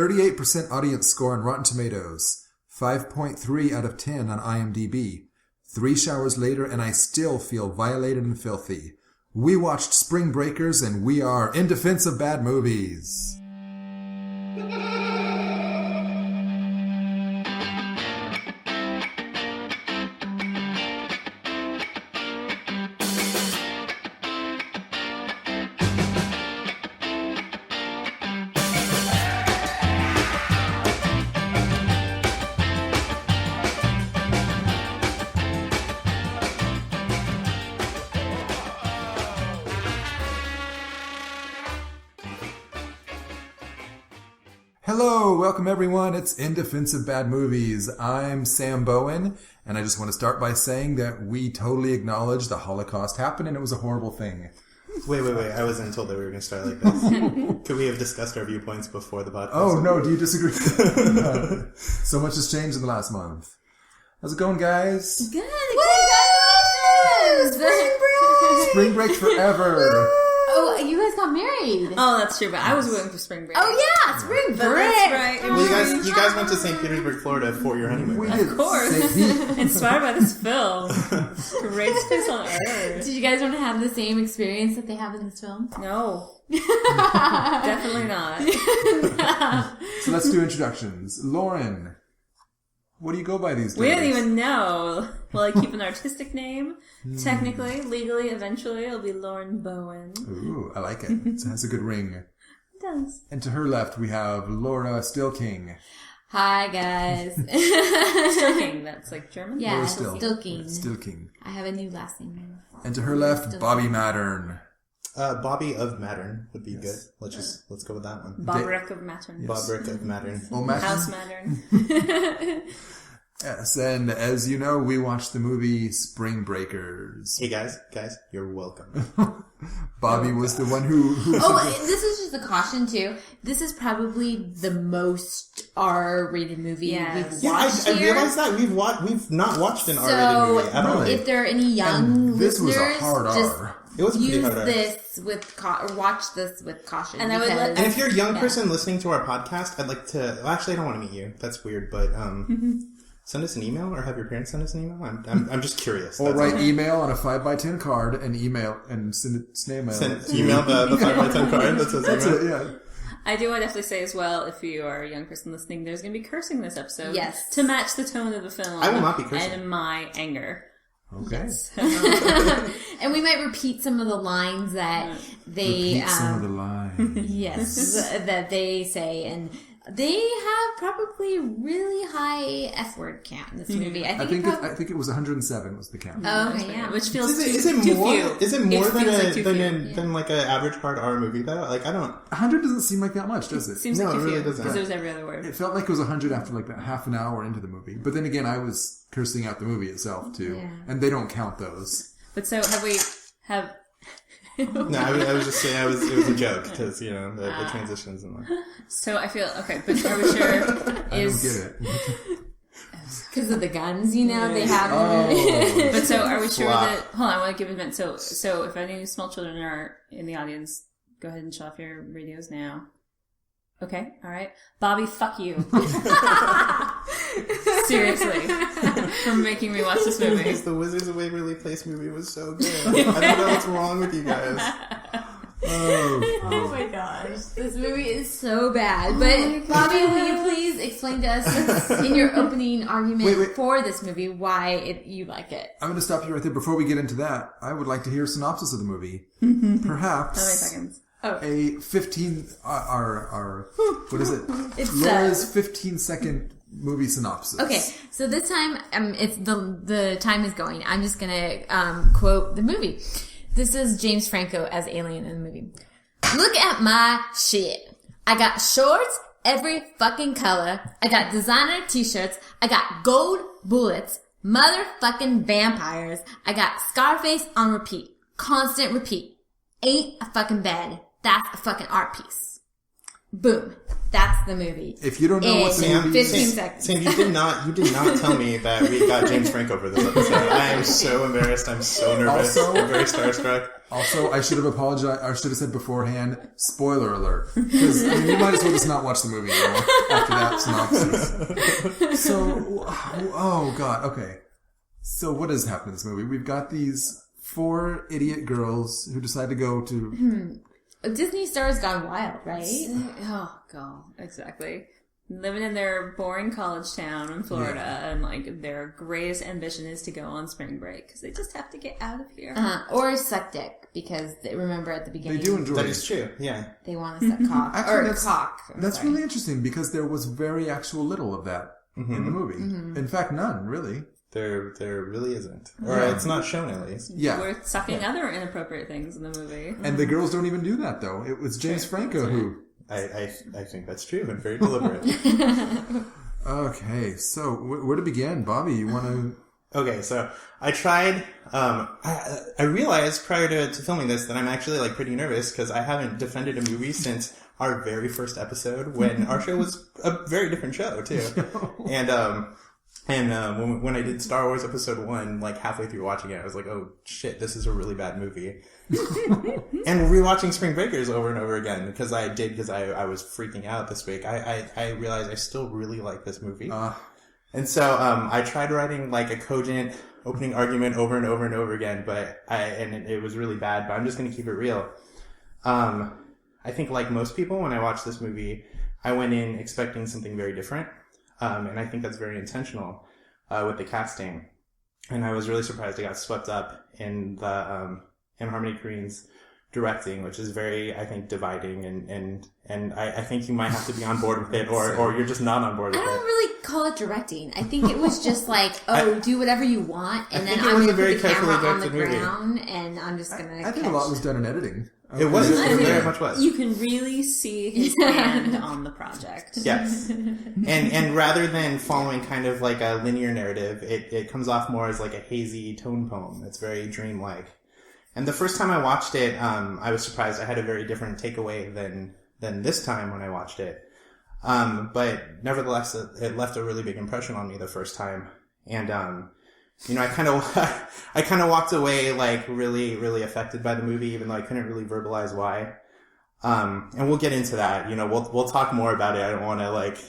38% audience score on Rotten Tomatoes. 5.3 out of 10 on IMDb. 3 showers later and I still feel violated and filthy. We watched Spring Breakers and we are in defense of bad movies. Hello, welcome everyone. It's In Defense of Bad Movies. I'm Sam Bowen, and I just want to start by saying that we totally acknowledge the Holocaust happened and it was a horrible thing. Wait. I wasn't told that we were going to start like this. Could we have discussed our viewpoints before the podcast? Oh, no, do you disagree? So much has changed in the last month. How's it going, guys? Good. Congratulations! Spring break! Spring break forever. Oh, you guys got married. Oh, that's true, but I was waiting for spring break. Oh, yeah, spring break. That's right. Well, you guys went to St. Petersburg, Florida for your honeymoon. We right? did. Of course. Inspired by this film. Greatest place on earth. Did you guys want to have the same experience that they have in this film? No. Definitely not. So let's do introductions. Lauren, what do you go by these days? We don't even know. Will I keep an artistic name? Technically, legally, eventually, it'll be Lauren Bowen. Ooh, I like it. It has a good ring. It does. And to her left, we have Laura Stillking. Hi, guys. Stilking, that's like German? Yeah, Laura Still. Stilking. Stillking. I have a new last name. And to her left, Stilking. Bobby Mattern. Bobby of Mattern would be good. Let's go with that one. Bobrick of Mattern. Bobrick of Mattern. Oh, Mattern. House Mattern. Yes, and as you know, we watched the movie Spring Breakers. Hey guys, you're welcome. Bobby was the one who This is just a caution, too. This is probably the most R-rated movie Yes. we've watched I here. realized that we've not watched an R-rated movie at all. If there are any young and this was listeners, a hard just R. It was a pretty use hard R. this with or watch this with caution. And I would let- And if you're a young person listening to our podcast, I'd like to. Well, actually, I don't want to meet you. That's weird, but send us an email or have your parents send us an email. I'm just curious. or That's write all. email on a 5x10 card and email and send it snail mail. Email the 5x10 card that says That's email. it, yeah. I do want to definitely say as well, if you are a young person listening, there's going to be cursing this episode. Yes. To match the tone of the film. I will not be cursing. And my anger. Okay. And we might repeat some of the lines that they Repeat some of the lines. yes that they say, and they have probably really high F word count in this movie. I think I think it was 107 was the count. Oh, okay, yeah. Which feels Is too it more? few. Is it more than feels like too few. than like an average hard R movie though? Like I don't. 100 doesn't seem like that much, does it? Seems No, like it too really few. doesn't. Because there's every other word. It felt like it was 100 after like that half an hour into the movie. But then again, I was cursing out the movie itself too. Yeah. And they don't count those. But so have No, I was just saying it was a joke because the transitions and like. so I feel okay, but are we sure I don't get it. because of the guns, they have. Oh. But so are we sure Flop. that hold on, I want to give a minute. So if any small children are in the audience, go ahead and shut off your radios now. Okay, alright. Bobby, fuck you. Seriously. For making me watch this movie. Because the Wizards of Waverly Place movie was so good. I don't know what's wrong with you guys. Oh my gosh, this movie is so bad. But Bobby, will you please explain to us in your opening argument Wait. for this movie why you like it? I'm going to stop you right there. Before we get into that, I would like to hear a synopsis of the movie. Perhaps. How many seconds? A 15, what is it? It's Laura's 15-second movie synopsis. Okay, so this time, it's the time is going. I'm just gonna quote the movie. This is James Franco as Alien in the movie. Look at my shit. I got shorts every fucking color. I got designer t-shirts. I got gold bullets. Motherfucking vampires. I got Scarface on repeat. Constant repeat. Ain't a fucking bad. That's a fucking art piece. Boom. That's the movie. If you don't know what the Sam, movie is... 15 seconds. Sam, you did not tell me that we got James Franco for this episode. I am so embarrassed. I'm so nervous. Also- I'm very starstruck. Also, I should have apologized. I should have said beforehand, spoiler alert. Because you might as well just not watch the movie anymore after that synopsis. So, oh god, okay. So what has happened in this movie? We've got these 4 idiot girls who decide to go to... Disney stars gone wild, right? Oh, God. Exactly. Living in their boring college town in Florida, and like their greatest ambition is to go on spring break because they just have to get out of here. Or suck dick, because remember at the beginning They do enjoy That it. is true, yeah. they want to suck cock. Actually, or cock. That's really interesting because there was very actual little of that in the movie. In fact, none, really. There really isn't. Or it's not shown, at least. Yeah. We're sucking other inappropriate things in the movie. And the girls don't even do that, though. It was James Franco who... I think that's true and very deliberate. Okay, so where to begin? Bobby, you want to... Okay, so I tried. I realized prior to filming this that I'm actually like pretty nervous because I haven't defended a movie since our very first episode when our show was a very different show too. And when I did Star Wars Episode 1, like halfway through watching it, I was like, oh shit, this is a really bad movie. And rewatching Spring Breakers over and over again because I was freaking out this week. I realized I still really like this movie. And so, I tried writing like a cogent opening argument over and over and over again, but it was really bad, but I'm just going to keep it real. I think like most people, when I watched this movie, I went in expecting something very different. And I think that's very intentional, with the casting. And I was really surprised I got swept up in the, in Harmony Korine's directing, which is very, I think, dividing and I think you might have to be on board with it or you're just not on board with it. I don't really call it directing. I think it was just like, do whatever you want, and then I'm going to put the camera on the ground, and I'm just going to I think a lot was done in editing. It was. It very much was. You can really see his hand on the project. Yes. And rather than following kind of like a linear narrative, it comes off more as like a hazy tone poem. It's very dreamlike. And the first time I watched it, I was surprised. I had a very different takeaway than this time when I watched it. But nevertheless, it left a really big impression on me the first time. And, I kind of walked away like really, really affected by the movie, even though I couldn't really verbalize why. And we'll get into that. We'll talk more about it. I don't want to like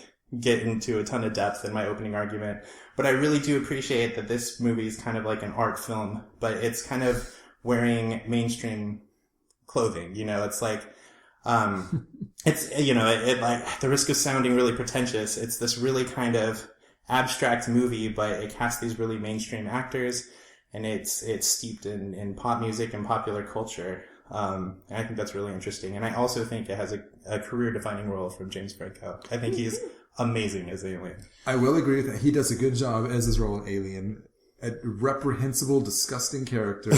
get into a ton of depth in my opening argument, but I really do appreciate that this movie is kind of like an art film, but it's kind of wearing mainstream clothing. It's like, it's, it like, the risk of sounding really pretentious. It's this really kind of abstract movie, but it casts these really mainstream actors, and it's steeped in pop music and popular culture. And I think that's really interesting. And I also think it has a career-defining role from James Franco. I think he's amazing as Alien. I will agree with that. He does a good job as his role in Alien. A reprehensible, disgusting character.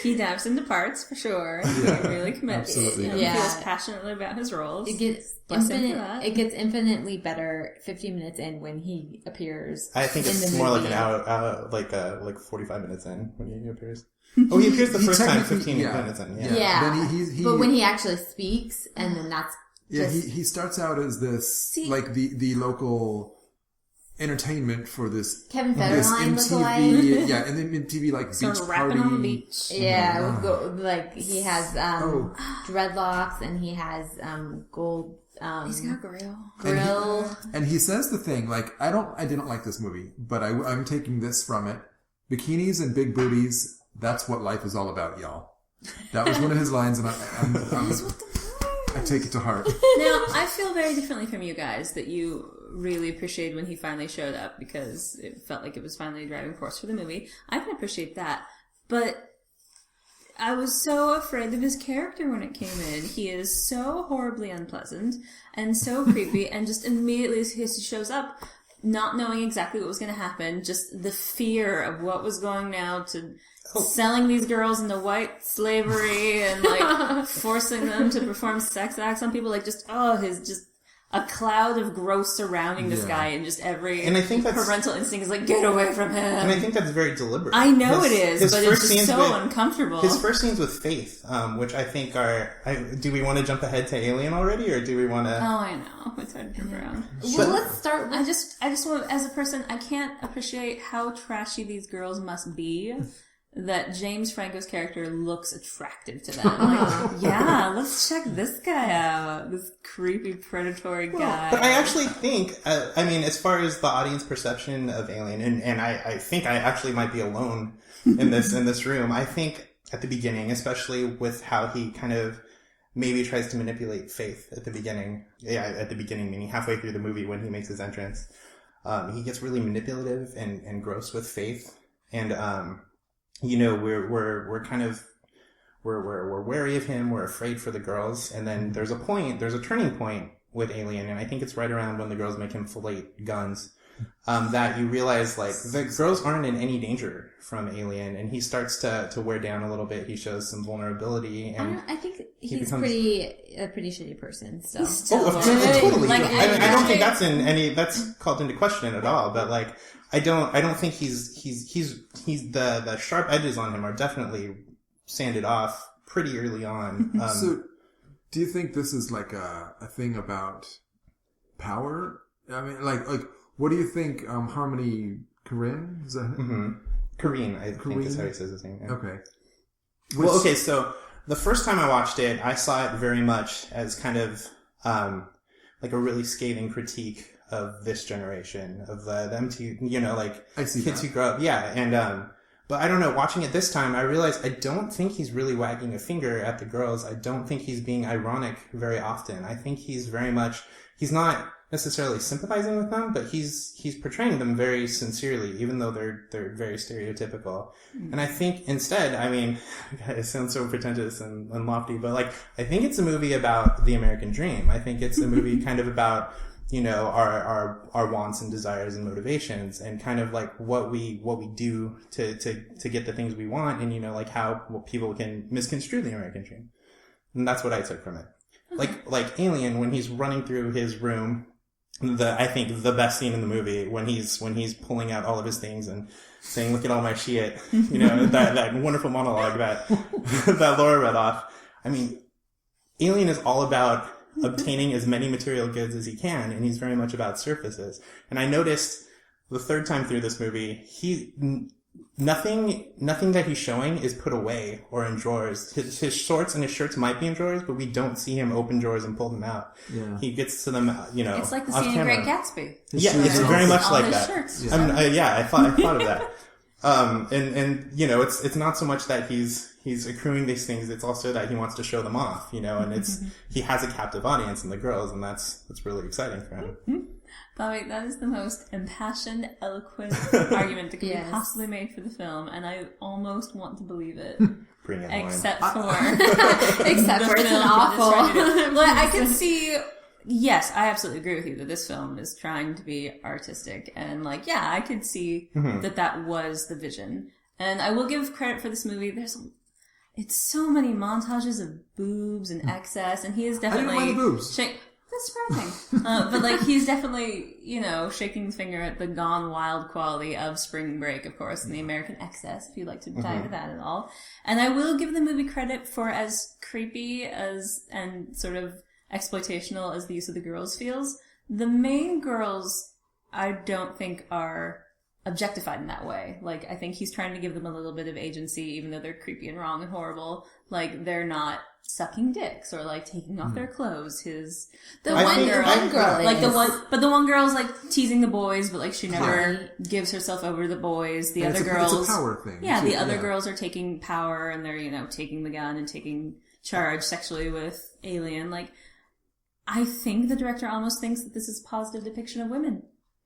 He dives into parts for sure. Yeah, he really commits. absolutely. He feels passionately about his roles. It gets infinitely better 15 minutes in when he appears. I think in it's the more movie. like an hour, like 45 minutes in when he appears. Oh, he appears the first time 15 minutes in. Yeah. Then but when he actually speaks, and then that's he starts out as this like the local entertainment for this Kevin this Federline MTV, lookalike. yeah, and then MTV like sort beach of party. rapping on the beach. Yeah, like he has dreadlocks, and he has gold. He's got grill. Grill. And he says the thing like, I didn't like this movie, but I'm taking this from it: bikinis and big booties. That's what life is all about, y'all. That was one of his lines, and I take it to heart. Now, I feel very differently from you guys that you really appreciated when he finally showed up because it felt like it was finally a driving force for the movie. I can appreciate that. But I was so afraid of his character when it came in. He is so horribly unpleasant and so creepy, and just immediately as he shows up, not knowing exactly what was going to happen, just the fear of what was going now to selling these girls into white slavery and like forcing them to perform sex acts on people, like just a cloud of gross surrounding this guy, and just every parental instinct is like, get away from him. And I think that's very deliberate. I know it is, but it's just so uncomfortable. His first scenes with Faith, which I think do we want to jump ahead to Alien already, or do we want to? Oh, I know. It's hard to jump around. Well, let's start with... I just want, as a person, I can't appreciate how trashy these girls must be that James Franco's character looks attractive to them. Like, yeah, let's check this guy out. This creepy predatory guy. But I actually think, as far as the audience perception of Alien, and I think I actually might be alone in this room. I think at the beginning, especially with how he kind of maybe tries to manipulate Faith at the beginning. Yeah, at the beginning, meaning halfway through the movie when he makes his entrance. He gets really manipulative and gross with Faith. And, we're kind of, we're wary of him. We're afraid for the girls. And then there's a turning point with Alien. And I think it's right around when the girls make him fillet guns. That you realize, like, the girls aren't in any danger from Alien, and he starts to wear down a little bit. He shows some vulnerability, and I think he's a pretty shitty person. So totally. Like, I don't think that's called into question at all. But like, I don't think he's the sharp edges on him are definitely sanded off pretty early on. So, do you think this is like a thing about power? I mean, like. What do you think, Harmony Korine? Is that mm-hmm. Korine, I think is how he says his name. Yeah. Okay. So the first time I watched it, I saw it very much as kind of like a really scathing critique of this generation, of them kids who grow up. Yeah, and but I don't know, watching it this time, I realized I don't think he's really wagging a finger at the girls. I don't think he's being ironic very often. I think he's not necessarily sympathizing with them, but he's portraying them very sincerely, even though they're very stereotypical. Mm. And I think instead, it sounds so pretentious and lofty, but like, I think it's a movie about the American dream. I think it's a movie kind of about, our wants and desires and motivations, and kind of like what we do to get the things we want, and like how people can misconstrue the American dream. And that's what I took from it. Like Alien, when he's running through his room, I think the best scene in the movie, when he's pulling out all of his things and saying, "Look at all my shit," that wonderful monologue that Laura read off. Alien is all about obtaining as many material goods as he can, and he's very much about surfaces. And I noticed the third time through this movie, nothing that he's showing is put away or in drawers. His shorts and his shirts might be in drawers, but we don't see him open drawers and pull them out. Yeah. He gets to them, It's like the scene in Great Gatsby. It's very much like that. Shirts. Yeah. I thought of that. It's not so much that he's accruing these things, it's also that he wants to show them off, and he has a captive audience in the girls, and that's really exciting for him. Bobby, that is the most impassioned, eloquent argument that could be possibly made for the film, and I almost want to believe it. Bring it except for it's an awful. Well, I can see. Yes, I absolutely agree with you that this film is trying to be artistic, and I could see that was the vision. And I will give credit for this movie. It's so many montages of boobs and excess, and he is definitely. I didn't mind the boobs. That's surprising. But he's definitely, shaking his finger at the gone wild quality of Spring Break, of course, and the American excess, if you'd like to dive into that at all. And I will give the movie credit for as creepy and sort of exploitational as the use of the girls feels. The main girls, I don't think are objectified in that way. I think he's trying to give them a little bit of agency, even though they're creepy and wrong and horrible. They're not sucking dicks or taking off their clothes. The one girl's teasing the boys, but she never gives herself over to the boys. The other girls, it's a power thing. Yeah, the other girls are taking power, and they're taking the gun and taking charge sexually with Alien. I think the director almost thinks that this is a positive depiction of women.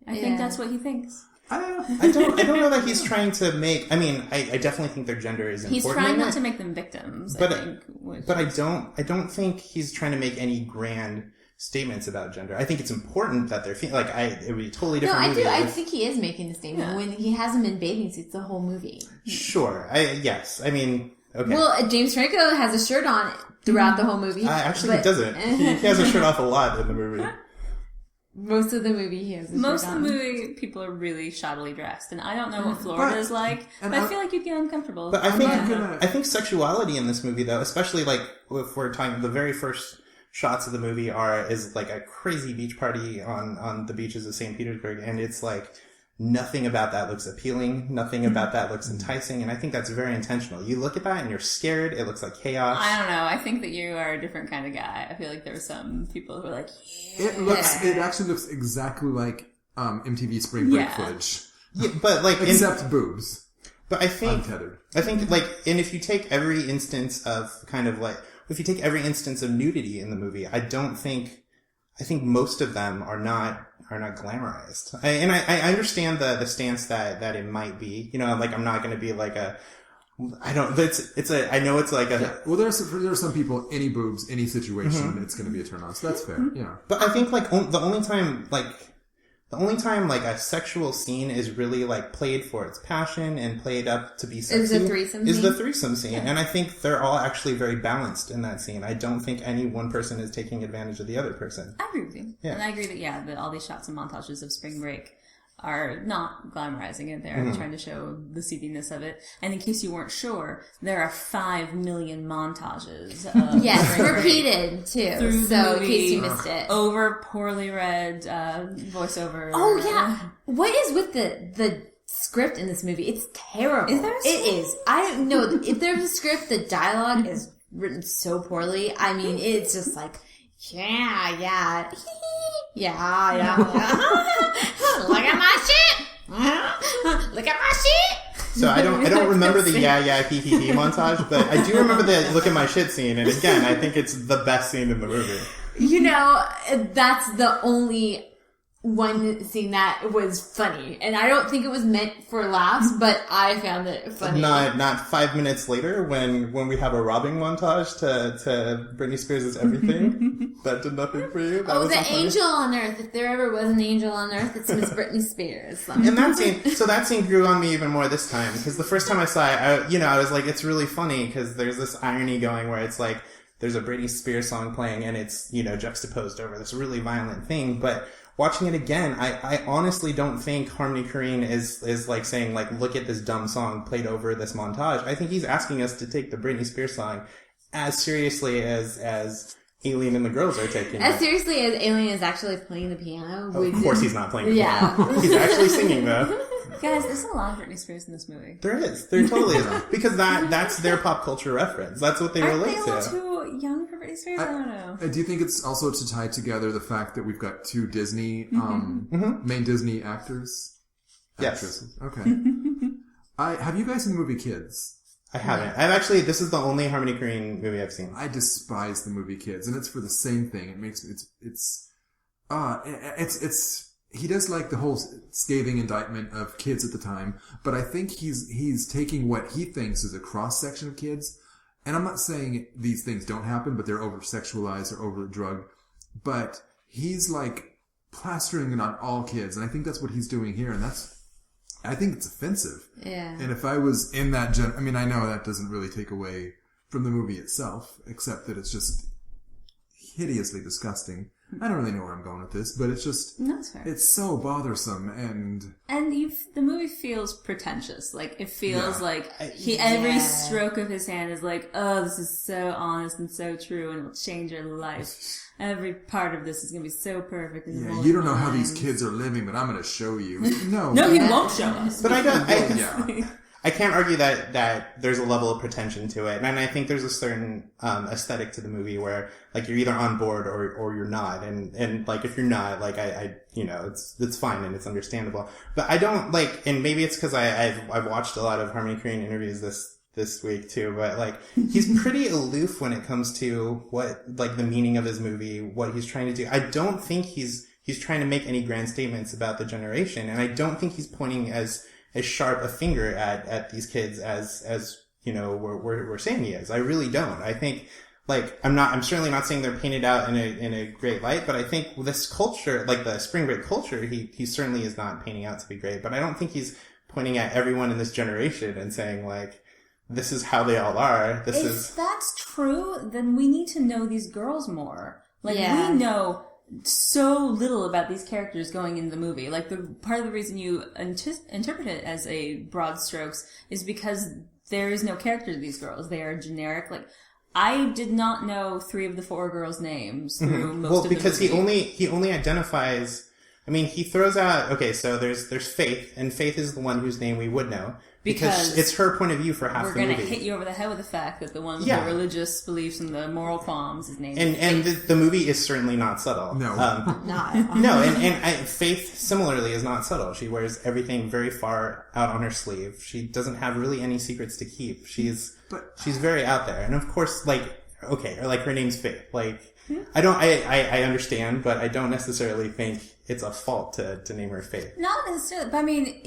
I think that's what he thinks. I don't know that he's trying to make. I definitely think their gender is important. He's trying not to make them victims. But I don't think he's trying to make any grand statements about gender. I think it's important that they're it would be a totally different. No, I think he is making a statement when he has them in bathing suits the whole movie. Sure. Yes. Okay. Well, James Franco has a shirt on throughout the whole movie. Actually, he doesn't. He has a shirt off a lot in the movie. Most of the movie, he has a Most shirt of the on. movie, people are really shoddily dressed, and I don't know what Florida is like, but I feel like you'd get uncomfortable. But I think sexuality in this movie, though, especially if we're talking, the very first shots of the movie is a crazy beach party on the beaches of St. Petersburg, and it's nothing about that looks appealing. Nothing about that looks enticing. And I think that's very intentional. You look at that and you're scared. It looks like chaos. I don't know. I think that you are a different kind of guy. I feel like there were some people who were like, It actually looks exactly like MTV Spring Break footage. Yeah, but like except boobs. But I think untethered. I think like, and if you take every instance of kind of like, if you take every instance of nudity in the movie, I think most of them are not glamorized. I understand the stance that it might be. You know, like I'm not going to be like a. I don't. I know it's like a. Yeah. Well, there are some people, any boobs, any situation, it's going to be a turn on. So that's fair. Yeah. But I think like the only time like a sexual scene is really like played for its passion and played up to be sexy is the threesome scene. And I think they're all actually very balanced in that scene. I don't think any one person is taking advantage of the other person. I agree with you. Yeah. And I agree that all these shots and montages of spring break are not glamorizing it. They're trying to show the seediness of it. And in case you weren't sure, there are 5 million montages of yes, repeated too. So in case you missed it. Over poorly read voiceover. Oh yeah. What is with the script in this movie? It's terrible. Is there a script? It is. I don't know. If there's a script, the dialogue is written so poorly. I mean, it's just like, yeah. Yeah. Look at my shit. Look at my shit. So I don't remember the hee montage, but I do remember the look at my shit scene. And again, I think it's the best scene in the movie. You know, that's the only one scene that was funny, and I don't think it was meant for laughs, but I found it funny. Not 5 minutes later when we have a robbing montage to Britney Spears' Everything. That did nothing for you. That the angel on earth. If there ever was an angel on earth, it's Miss Britney Spears. And that scene grew on me even more this time, because the first time I saw it, I was like, it's really funny because there's this irony going where it's like there's a Britney Spears song playing and it's juxtaposed over this really violent thing, but watching it again, I honestly don't think Harmony Korine is like saying like, look at this dumb song played over this montage. I think he's asking us to take the Britney Spears song as seriously as Alien and the girls are taking as it. Seriously as Alien is actually playing the piano. Of course he's not playing the piano. He's actually singing though. Guys, there's a lot of Britney Spears in this movie. There is. There totally is. Because that's their pop culture reference. That's what they relate to. Aren't they a little too young for Britney Spears? I don't know. Do you think it's also to tie together the fact that we've got 2 Disney, main Disney actors? Yes. Actresses. Okay. Have you guys seen the movie Kids? I haven't. This is the only Harmony Korine movie I've seen. I despise the movie Kids, and it's for the same thing. It makes, he does like the whole scathing indictment of kids at the time, but I think he's taking what he thinks is a cross section of kids, and I'm not saying these things don't happen, but they're over sexualized or over drugged, but he's like plastering it on all kids, and I think that's what he's doing here, and I think it's offensive. Yeah. And if I was in that I know that doesn't really take away from the movie itself, except that it's just hideously disgusting. I don't really know where I'm going with this, but it's just, it's so bothersome, and the movie feels pretentious. Like, it feels like every stroke of his hand is like, oh, this is so honest and so true, and it'll change your life. Every part of this is going to be so perfect. And you don't know how these kids are living, but I'm going to show you. No, he won't show us. But I can't argue that there's a level of pretension to it, and I think there's a certain aesthetic to the movie where like you're either on board or you're not, and like if you're not, like it's fine and it's understandable. But I don't like, and maybe it's because I've watched a lot of Harmony Korine interviews this week too, but like he's pretty aloof when it comes to what like the meaning of his movie, what he's trying to do. I don't think he's trying to make any grand statements about the generation, and I don't think he's pointing as sharp a finger at these kids as we're saying he is. I really don't. I think like I'm certainly not saying they're painted out in a great light, but I think this culture, like the spring break culture, he certainly is not painting out to be great. But I don't think he's pointing at everyone in this generation and saying like, this is how they all are. If that's true, then we need to know these girls more. Like we know so little about these characters going in the movie. Like, the part of the reason you interpret it as a broad strokes is because there is no character to these girls. They are generic. Like, I did not know 3 of the 4 girls' names through most of the movie. Because he only identifies I mean, he throws out, okay, so there's Faith, and Faith is the one whose name we would know. Because it's her point of view for half the movie. We're going to hit you over the head with the fact that the one with the religious beliefs and the moral qualms is named Faith. And the movie is certainly not subtle. No. No, and Faith similarly is not subtle. She wears everything very far out on her sleeve. She doesn't have really any secrets to keep. She's very out there. And of course, her name's Faith. I understand, but I don't necessarily think it's a fault to name her Faith. Not necessarily, but I mean,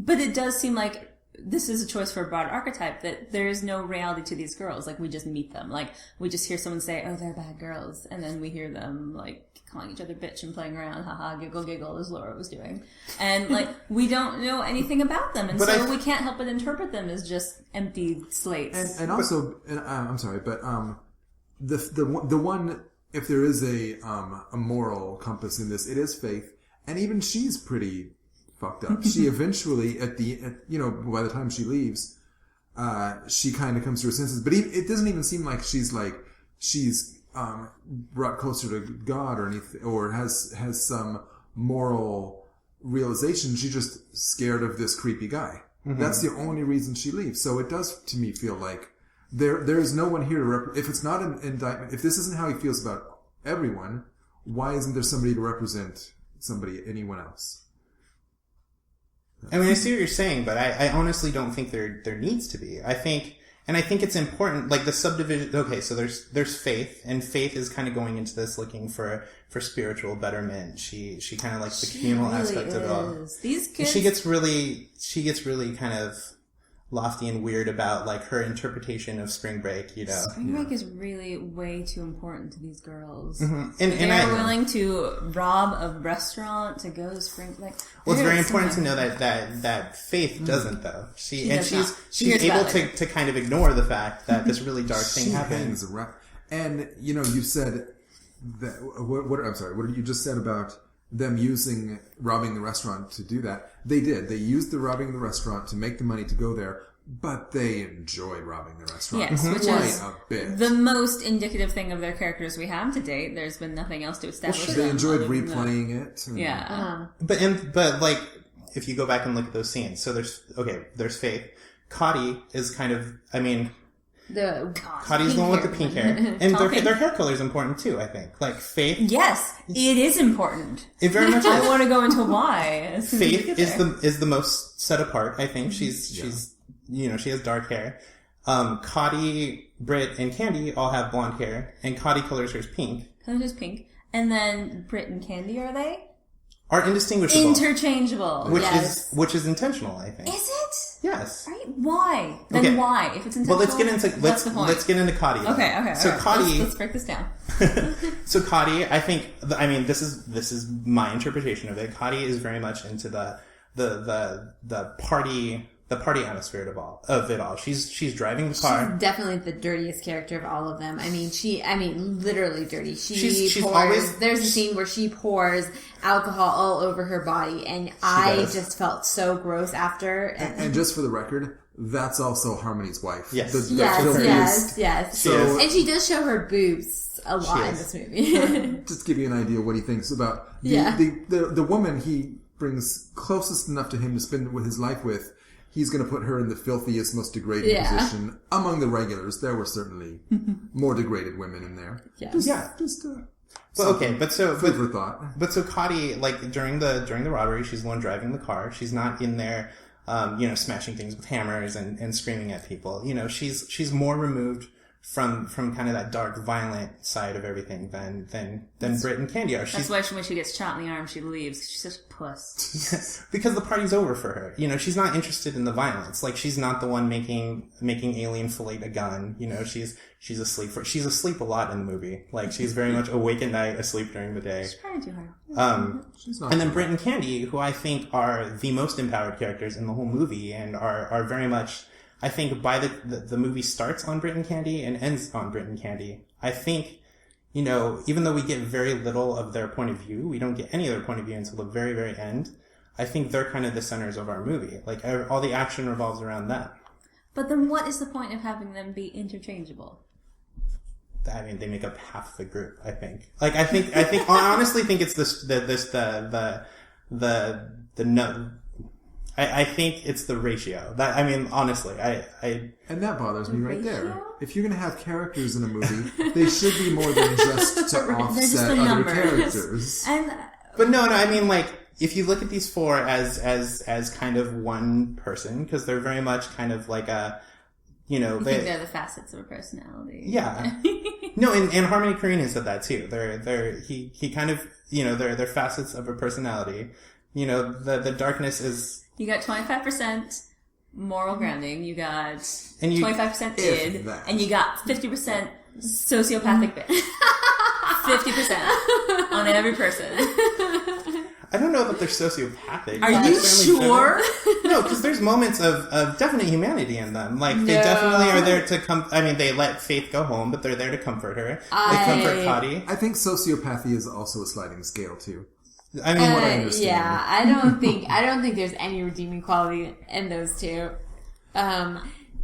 But it does seem like this is a choice for a broad archetype, that there is no reality to these girls. Like, we just meet them. Like, we just hear someone say, oh, they're bad girls. And then we hear them, like, calling each other bitch and playing around. Haha, giggle, giggle, as Laura was doing. And, like, we don't know anything about them. And we can't help but interpret them as just empty slates. And also, I'm sorry, but the one, if there is a moral compass in this, it is Faith. And even she's pretty fucked up. She eventually, by the time she leaves, she kind of comes to her senses. But it doesn't even seem like she's brought closer to God or anything, or has some moral realization. She's just scared of this creepy guy. Mm-hmm. That's the only reason she leaves. So it does, to me, feel like there is no one here to if it's not an indictment, if this isn't how he feels about everyone, why isn't there somebody to represent anyone else? I mean, I see what you're saying, but I honestly don't think there needs to be. I think it's important, like the subdivision. Okay, so there's Faith, and Faith is kind of going into this looking for spiritual betterment. She kind of likes the communal really aspect of it all. These kids, she gets really kind of lofty and weird about like her interpretation of Spring Break. Spring Break is really way too important to these girls, mm-hmm. and they're willing to rob a restaurant to go to Spring Break. Well, it's very important to know that Faith doesn't, though. She's able to kind of ignore the fact that this really dark thing happens. And you said that. I'm sorry. What did you just said about them robbing the restaurant to do that? They did. They used the robbing the restaurant to make the money to go there, but they enjoyed robbing the restaurant. Yes, which is a bit. The most indicative thing of their characters we have to date. There's been nothing else to establish. Well, they enjoyed replaying it. Yeah. But like, if you go back and look at those scenes, so there's Faith. Cotty is kind of, I mean, Cotty's the one with the pink hair. And their hair color is important too, I think. Like Faith. Yes, it is important. It very much is. I want to go into why. Faith is the most set apart, I think. She's she has dark hair. Cotty, Britt, and Candy all have blonde hair, and Cotty colors hers pink. And then Britt and Candy, are indistinguishable. Interchangeable. Which is intentional, I think. Is it? Yes. Right? Why? Then why? If it's intentional, well, let's get into Cotty. Okay. So right. Cotty, let's break this down. So Cotty, this is my interpretation of it. Cotty is very much into the party atmosphere of it all. She's driving the car. She's definitely the dirtiest character of all of them. I mean, literally dirty. She's pours. Always, there's a scene where she pours alcohol all over her body, and I just felt so gross after. And just for the record, that's also Harmony's wife. Yes. Yes. So, and she does show her boobs a lot in this movie. Just to give you an idea of what he thinks about the woman he brings closest enough to him to spend his life with. He's going to put her in the filthiest, most degraded position among the regulars. There were certainly more degraded women in there. Food for thought. But so Cotty, like during the robbery, she's the one driving the car. She's not in there, smashing things with hammers and screaming at people. She's more removed from kind of that dark, violent side of everything than Britt and Candy are. That's why when she gets shot in the arm, she leaves. She's such a puss. Because the party's over for her. She's not interested in the violence. Like, she's not the one making Alien fillet a gun. She's asleep. She's asleep a lot in the movie. Like, she's very much awake at night, asleep during the day. She's trying too hard. She's not. And then Britt and Candy, who I think are the most empowered characters in the whole movie and are very much... I think by the movie starts on Britt and Candy and ends on Britt and Candy. I think, even though we get very little of their point of view, we don't get any of their point of view until the very, very end. I think they're kind of the centers of our movie. Like, all the action revolves around them. But then what is the point of having them be interchangeable? I mean, they make up half the group. I think. Like, I honestly think it's the no. I think it's the ratio. That, I mean, honestly, and that bothers me right there. If you're going to have characters in a movie, they should be more than just to offset other numbers. characters. But no, I mean, like, if you look at these four as kind of one person, because they're very much kind of like a, you know, I think they're the facets of a personality. Yeah. No, and Harmony Korine said that too. He kind of, you know, they're facets of a personality. You know, the darkness is. You got 25% moral grounding. You got 25% id, and you got 50% sociopathic bit. 50% on every person. I don't know that they're sociopathic. Are you sure? No, because there's moments of definite humanity in them. Like, they definitely are there to I mean, they let Faith go home, but they're there to comfort her. They comfort Cotty. I think sociopathy is also a sliding scale, too. I mean, what I understand. Yeah, I don't think there's any redeeming quality in those two.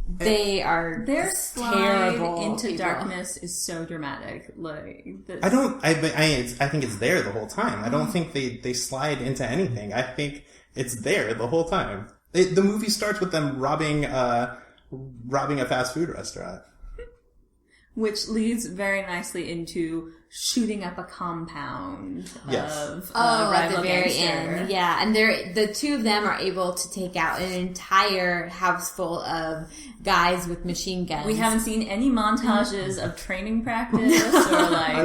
They are their slide terrible into people. Darkness is so dramatic. Like, I think it's there the whole time. I don't think they slide into anything. I think it's there the whole time. The movie starts with them robbing a fast food restaurant, which leads very nicely into shooting up a compound of at the rival very gangster. end. Yeah, and the two of them are able to take out an entire house full of guys with machine guns. We haven't seen any montages of training practice or like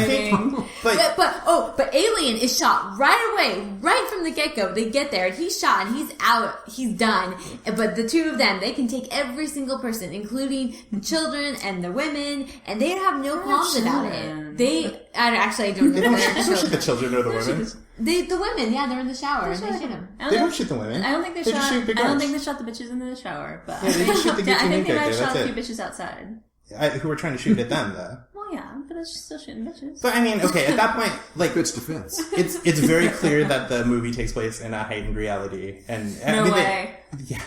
shooting. But Alien is shot right away, right from the get-go. They get there and he's shot and he's out, he's done. But the two of them, they can take every single person, including the children and the women, and they have no qualms about it. I don't know. They don't shoot the children or the women. The women, yeah, they're in the shower and they shoot them. They don't shoot the women. I don't think they just shoot big I don't guns. think they shot the bitches in the shower, but Yeah, they just shoot the I think they might have character, shot a that's few bitches outside. Who were trying to shoot at them, though. Well, yeah, but it's just still shooting bitches. But I mean, okay, at that point, like, Bitch defense. it's very clear that the movie takes place in a heightened reality, and I No mean, way. Yeah.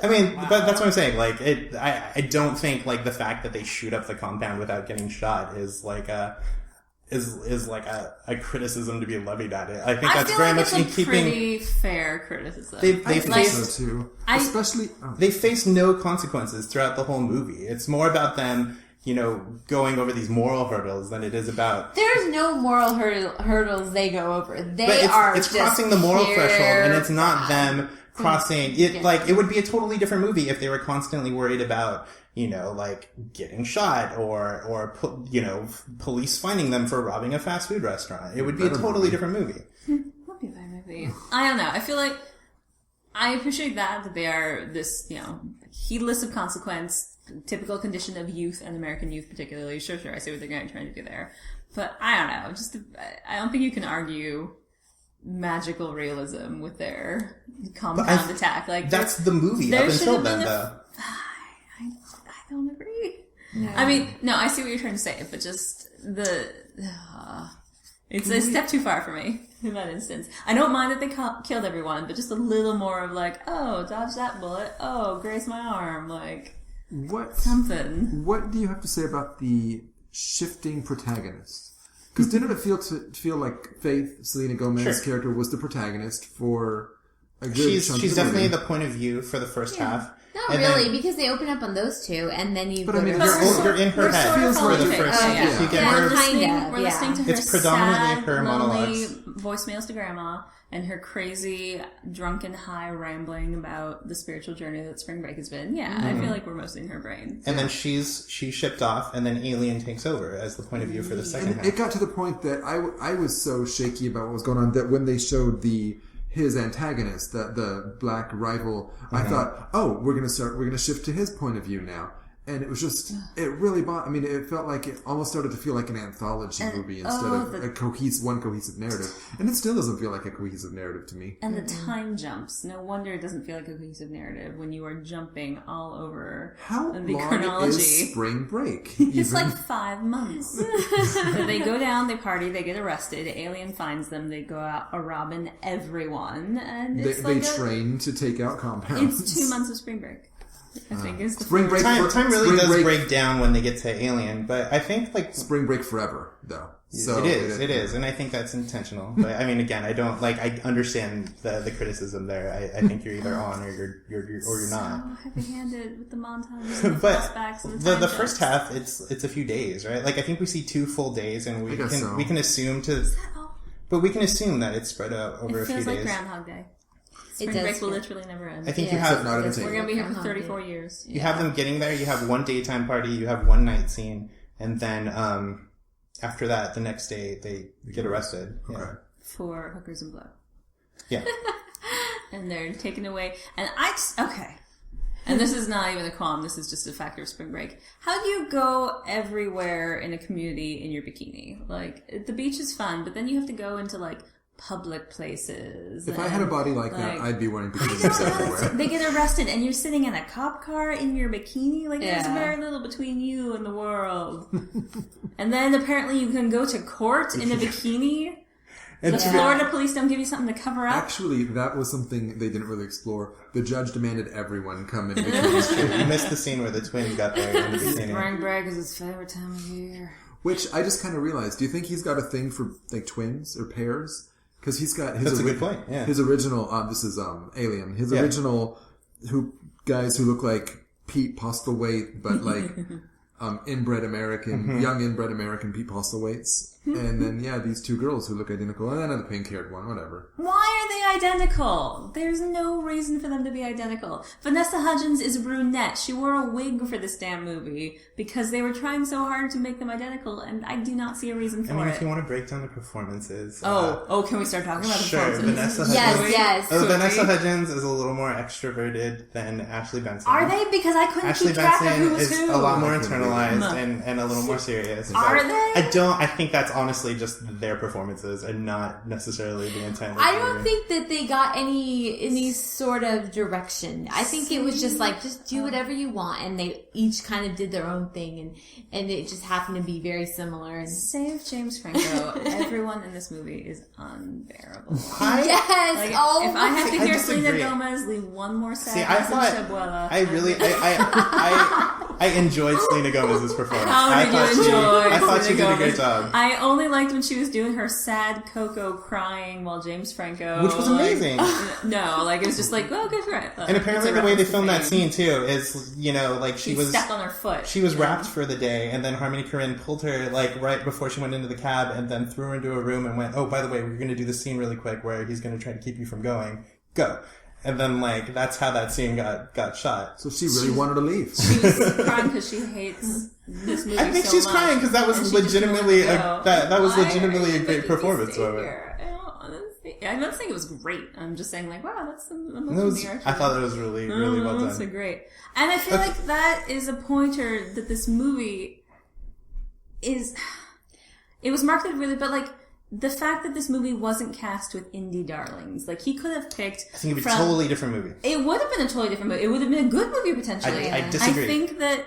I mean, but that's what I'm saying. Like, I don't think like the fact that they shoot up the compound without getting shot is like a criticism to be levied at it. I think that's feel very like much it's in a keeping. pretty fair criticism. They I think face so, too. Especially... they face no consequences throughout the whole movie. It's more about them, you know, going over these moral hurdles than it is about. There's no moral hurdles they go over. It's crossing the moral threshold, and it's not them crossing it. Like, it would be a totally different movie if they were constantly worried about, you know, like getting shot or you know, police finding them for robbing a fast food restaurant. It would be a totally different movie. Would be a better movie. I don't know. I feel like I appreciate that they are this, you know, heedless of consequence, typical condition of youth and American youth particularly. Sure, I see what they're trying to do there. But I don't know. I don't think you can argue magical realism with their compound attack. Like, that's the movie up until then, though. I don't agree. No. I mean, no, I see what you're trying to say, but just it's a step too far for me in that instance. I don't mind that they killed everyone, but just a little more of like, oh, dodge that bullet, oh, grace my arm, like something. What do you have to say about the shifting protagonist? Because didn't it feel like Faith, Selena Gomez's character, was the protagonist for a good chunk of the movie? She's definitely the point of view for the first half. Not and really, then, because they open up on those two, and then you. But I mean, you're in her head for the first. You get her. We're listening to her it's predominantly sad, her lonely monologues. voicemails to grandma and her crazy, drunken high rambling about the spiritual journey that spring break has been. Yeah, I feel like we're mostly in her brain. And then she's shipped off, and then Alien takes over as the point of view for the second half. It got to the point that I was so shaky about what was going on that when they showed his antagonist, the black rival, I thought, oh, we're gonna shift to his point of view now. And it was just, it really I mean, it felt like it almost started to feel like an anthology movie instead of one cohesive narrative. And it still doesn't feel like a cohesive narrative to me. And the time jumps. No wonder it doesn't feel like a cohesive narrative when you are jumping all over the chronology. Is spring break? It's like 5 months. They go down, they party, they get arrested, Alien finds them, they go out robbing everyone, and it's they train to take out compounds. It's 2 months of spring break. I think is the Spring Break. Time really does Break. break down when they get to Alien, but I think like Spring Break Forever, though. So it is, and I think that's intentional. But I mean, again, I don't like. I understand the criticism there. I think you're either on or you're not. So heavy-handed with the montage, and the But flashbacks, and the time first jumps. half, it's a few days, right? Like I think we see 2 full days, and we can assume but we can assume that it's spread out over a few It feels days. like Groundhog Day. Spring does break will feel- literally never end. I think Yeah. you have Except not entertainment. We're gonna be here for Groundhog 34 Day. years. you have them getting there. You have one daytime party. You have one night scene, and then after that, the next day they get arrested. Okay. Yeah. For hookers and blow. Yeah. And they're taken away. And okay. And this is not even a qualm, this is just a factor of spring break. How do you go everywhere in a community in your bikini? Like, the beach is fun, but then you have to go into, like, public places. If I had a body like that, I'd be wearing bikinis everywhere. They get arrested and you're sitting in a cop car in your bikini. Like, there's Yeah. very little between you and the world. And then apparently you can go to court in a bikini. The Florida police don't give you something to cover up. Actually, that was something they didn't really explore. The judge demanded everyone come in bikinis. You missed the scene where the twins got there in the beginning. Spring break is his favorite time of year. Which I just kind of realized. Do you think he's got a thing for like twins or pairs? Because he's got his That's a good point, yeah. His original. This is Alien. His original guys who look like Pete Postlethwaite, but like inbred American, young inbred American Pete Postlethwaites. And then, these 2 girls who look identical. And then the pink-haired one, whatever. Why are they identical? There's no reason for them to be identical. Vanessa Hudgens is a brunette. She wore a wig for this damn movie because they were trying so hard to make them identical, and I do not see a reason for I mean, it. if you want to break down the performances... can we start talking about the Sure, performances? Vanessa Hudgens. Yes. Vanessa Hudgens is a little more extroverted than Ashley Benson. Are they? Because I couldn't Ashley keep track of Benson who was is who. a lot more internalized and a little more serious. Are But they? I think that's honestly just their performances and not necessarily the intent of I the don't movie. think that they got any sort of direction. I think it was just like, just do whatever you want, and they each kind of did their own thing, and it just happened to be very similar. And Save James Franco. Everyone in this movie is unbearable. yes, Like, oh, if I have to I hear Selena disagree. Gomez leave one more See, sad I message thought to Abuela, I really I enjoyed Selena Gomez's performance. How I did thought you enjoy I thought she Selena did a Gomez? great job. I only liked when she was doing her sad Coco crying while James Franco, Which was amazing. No, like it was just like, well, good for it. And apparently the way they filmed that scene too is, like she was stepped on her foot. She was wrapped for the day, and then Harmony Korine pulled her like right before she went into the cab, and then threw her into a room and went, "Oh, by the way, we're going to do this scene really quick where he's going to try to keep you from going. Go." And then like that's how that scene got shot. So she really wanted to leave. She was crying because she hates this movie. I think so she's much, crying because that was and she just legitimately won't go. that was Why legitimately are a you great making me performance stay of it. here? I'm not saying it was great. I'm just saying like, wow, that's the I thought it was really well That's done. great. And I feel like that is a pointer that this movie is. It was marketed really, but like the fact that this movie wasn't cast with indie darlings, like he could have picked. I think it'd be a totally different movie. It would have been a totally different movie. It would have been a good movie potentially. I disagree. I think that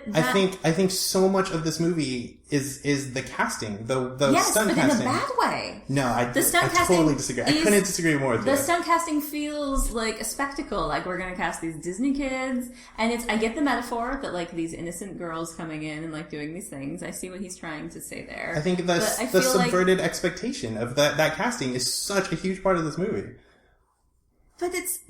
I think so much of this movie is the casting, the yes, stunt but casting. in a bad way. No, The stunt casting totally disagree. I is- couldn't disagree more with The you. stunt casting feels like a spectacle. Like we're gonna cast these Disney kids, and I get the metaphor that like these innocent girls coming in and like doing these things. I see what he's trying to say there. I think But I the feel like- subverted expectation of that casting is such a huge part of this movie. But it's.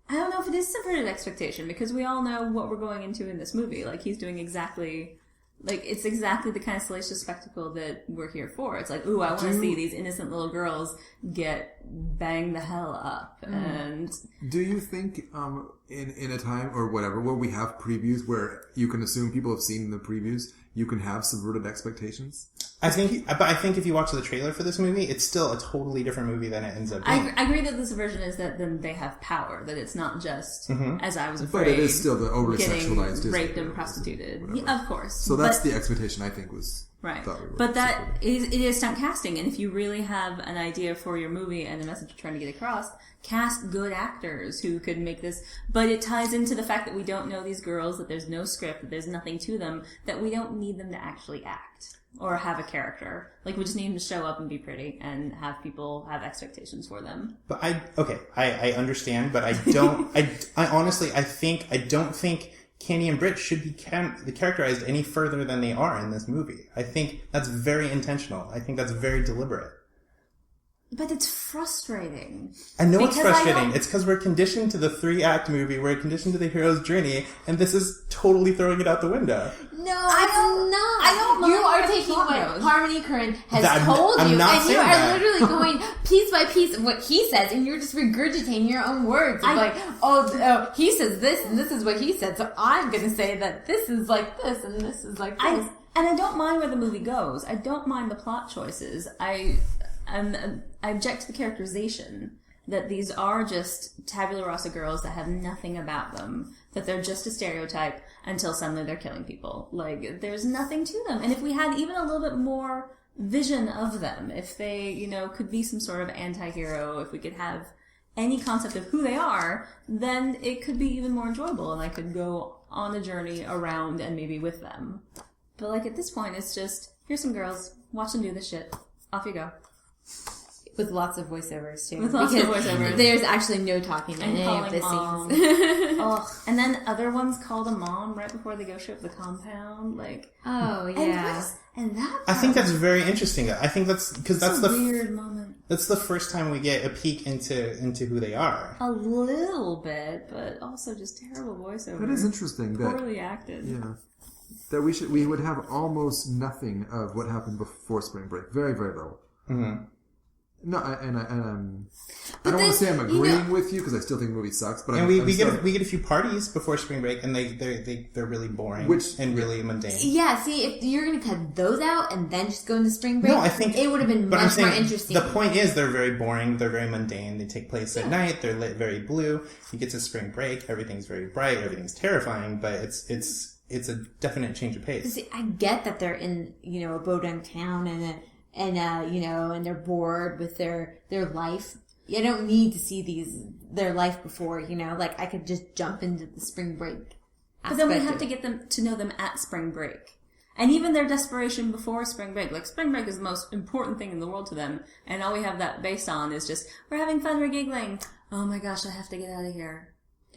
I don't know if it is subverted expectation because we all know what we're going into in this movie. Like he's doing exactly. Like, it's exactly the kind of salacious spectacle that we're here for. It's like, ooh, I want to see these innocent little girls get banged the hell up. And Do you think in a time or whatever where we have previews where you can assume people have seen the previews, you can have subverted expectations? I think if you watch the trailer for this movie, it's still a totally different movie than it ends up being. I agree that this version is that then they have power, that it's not just, as I was afraid, But it is still the overly getting sexualized Disney raped and girls, prostituted. whatever. Yeah, of course. So that's But- the expectation I think was Right. thought we were But that supporting. it is stunt casting, and if you really have an idea for your movie and the message you're trying to get across, cast good actors who could make this. But it ties into the fact that we don't know these girls, that there's no script, that there's nothing to them, that we don't need them to actually act. or have a character. Like, we just need them to show up and be pretty and have people have expectations for them. But I understand, but I don't, I honestly, I don't think Candy and Britt should be characterized any further than they are in this movie. I think that's very intentional. I think that's very deliberate. But it's frustrating. I know it's frustrating. It's because we're conditioned to the 3-act movie. We're conditioned to the hero's journey, and this is totally throwing it out the window. No, it's not. I don't You mind are where the taking plot what goes. Harmony Korine has told I'm you, not and you saying are that. literally going piece by piece of what he says, and you're just regurgitating your own words. Like, oh, he says this, and this is what he said, so I'm going to say that this is like this, and this is like this. And I don't mind where the movie goes. I don't mind the plot choices. I object to the characterization that these are just tabula rasa girls that have nothing about them, that they're just a stereotype until suddenly they're killing people. Like, there's nothing to them. And if we had even a little bit more vision of them, if they, could be some sort of anti-hero, if we could have any concept of who they are, then it could be even more enjoyable, and I could go on a journey around and maybe with them. But, like, at this point, it's just, here's some girls, watch them do this shit, off you go. With lots of voiceovers, too. With lots of voiceovers. There's actually no talking in any of the mom. scenes. And then other ones called a mom right before they go show up the compound. Like, oh, yeah. And that I think that's very interesting. I think that's because that's a weird moment. That's the first time we get a peek into who they are. A little bit, but also just terrible voiceover. That is interesting. Poorly acted. Yeah. That we would have almost nothing of what happened before Spring Break. Very, very little. Mm-hmm. No, I don't want to say I'm agreeing with you because I still think the movie sucks. But we get a few parties before Spring Break, and they're really boring and really mundane. Yeah, see, if you're going to cut those out and then just go into Spring Break, no, I think it would have been much more interesting. The point is, they're very boring. They're very mundane. They take place at night. They're lit very blue. You get to Spring Break, everything's very bright. Everything's terrifying, but it's a definite change of pace. See, I get that they're in a bodunk town and they're bored with their life. I don't need to see their life before, like I could just jump into the Spring Break. But then we have to get them to know them at Spring Break. And even their desperation before Spring Break. Like, Spring Break is the most important thing in the world to them, and all we have that based on is just, we're having fun, we're giggling. Oh my gosh, I have to get out of here.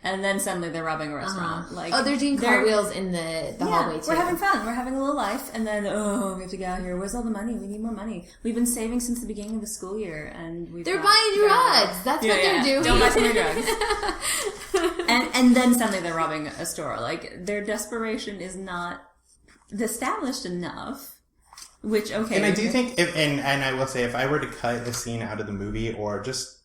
And then suddenly they're robbing a restaurant. Like, they're doing cartwheels in the hallway too. We're having fun. We're having a little life. And then, we have to get out of here. Where's all the money? We need more money. We've been saving since the beginning of the school year, and they're buying drugs. That's what they're doing. Don't buy some drugs. and then suddenly they're robbing a store. Like, their desperation is not established enough. Which, okay. And I do think, and I will say, if I were to cut a scene out of the movie or just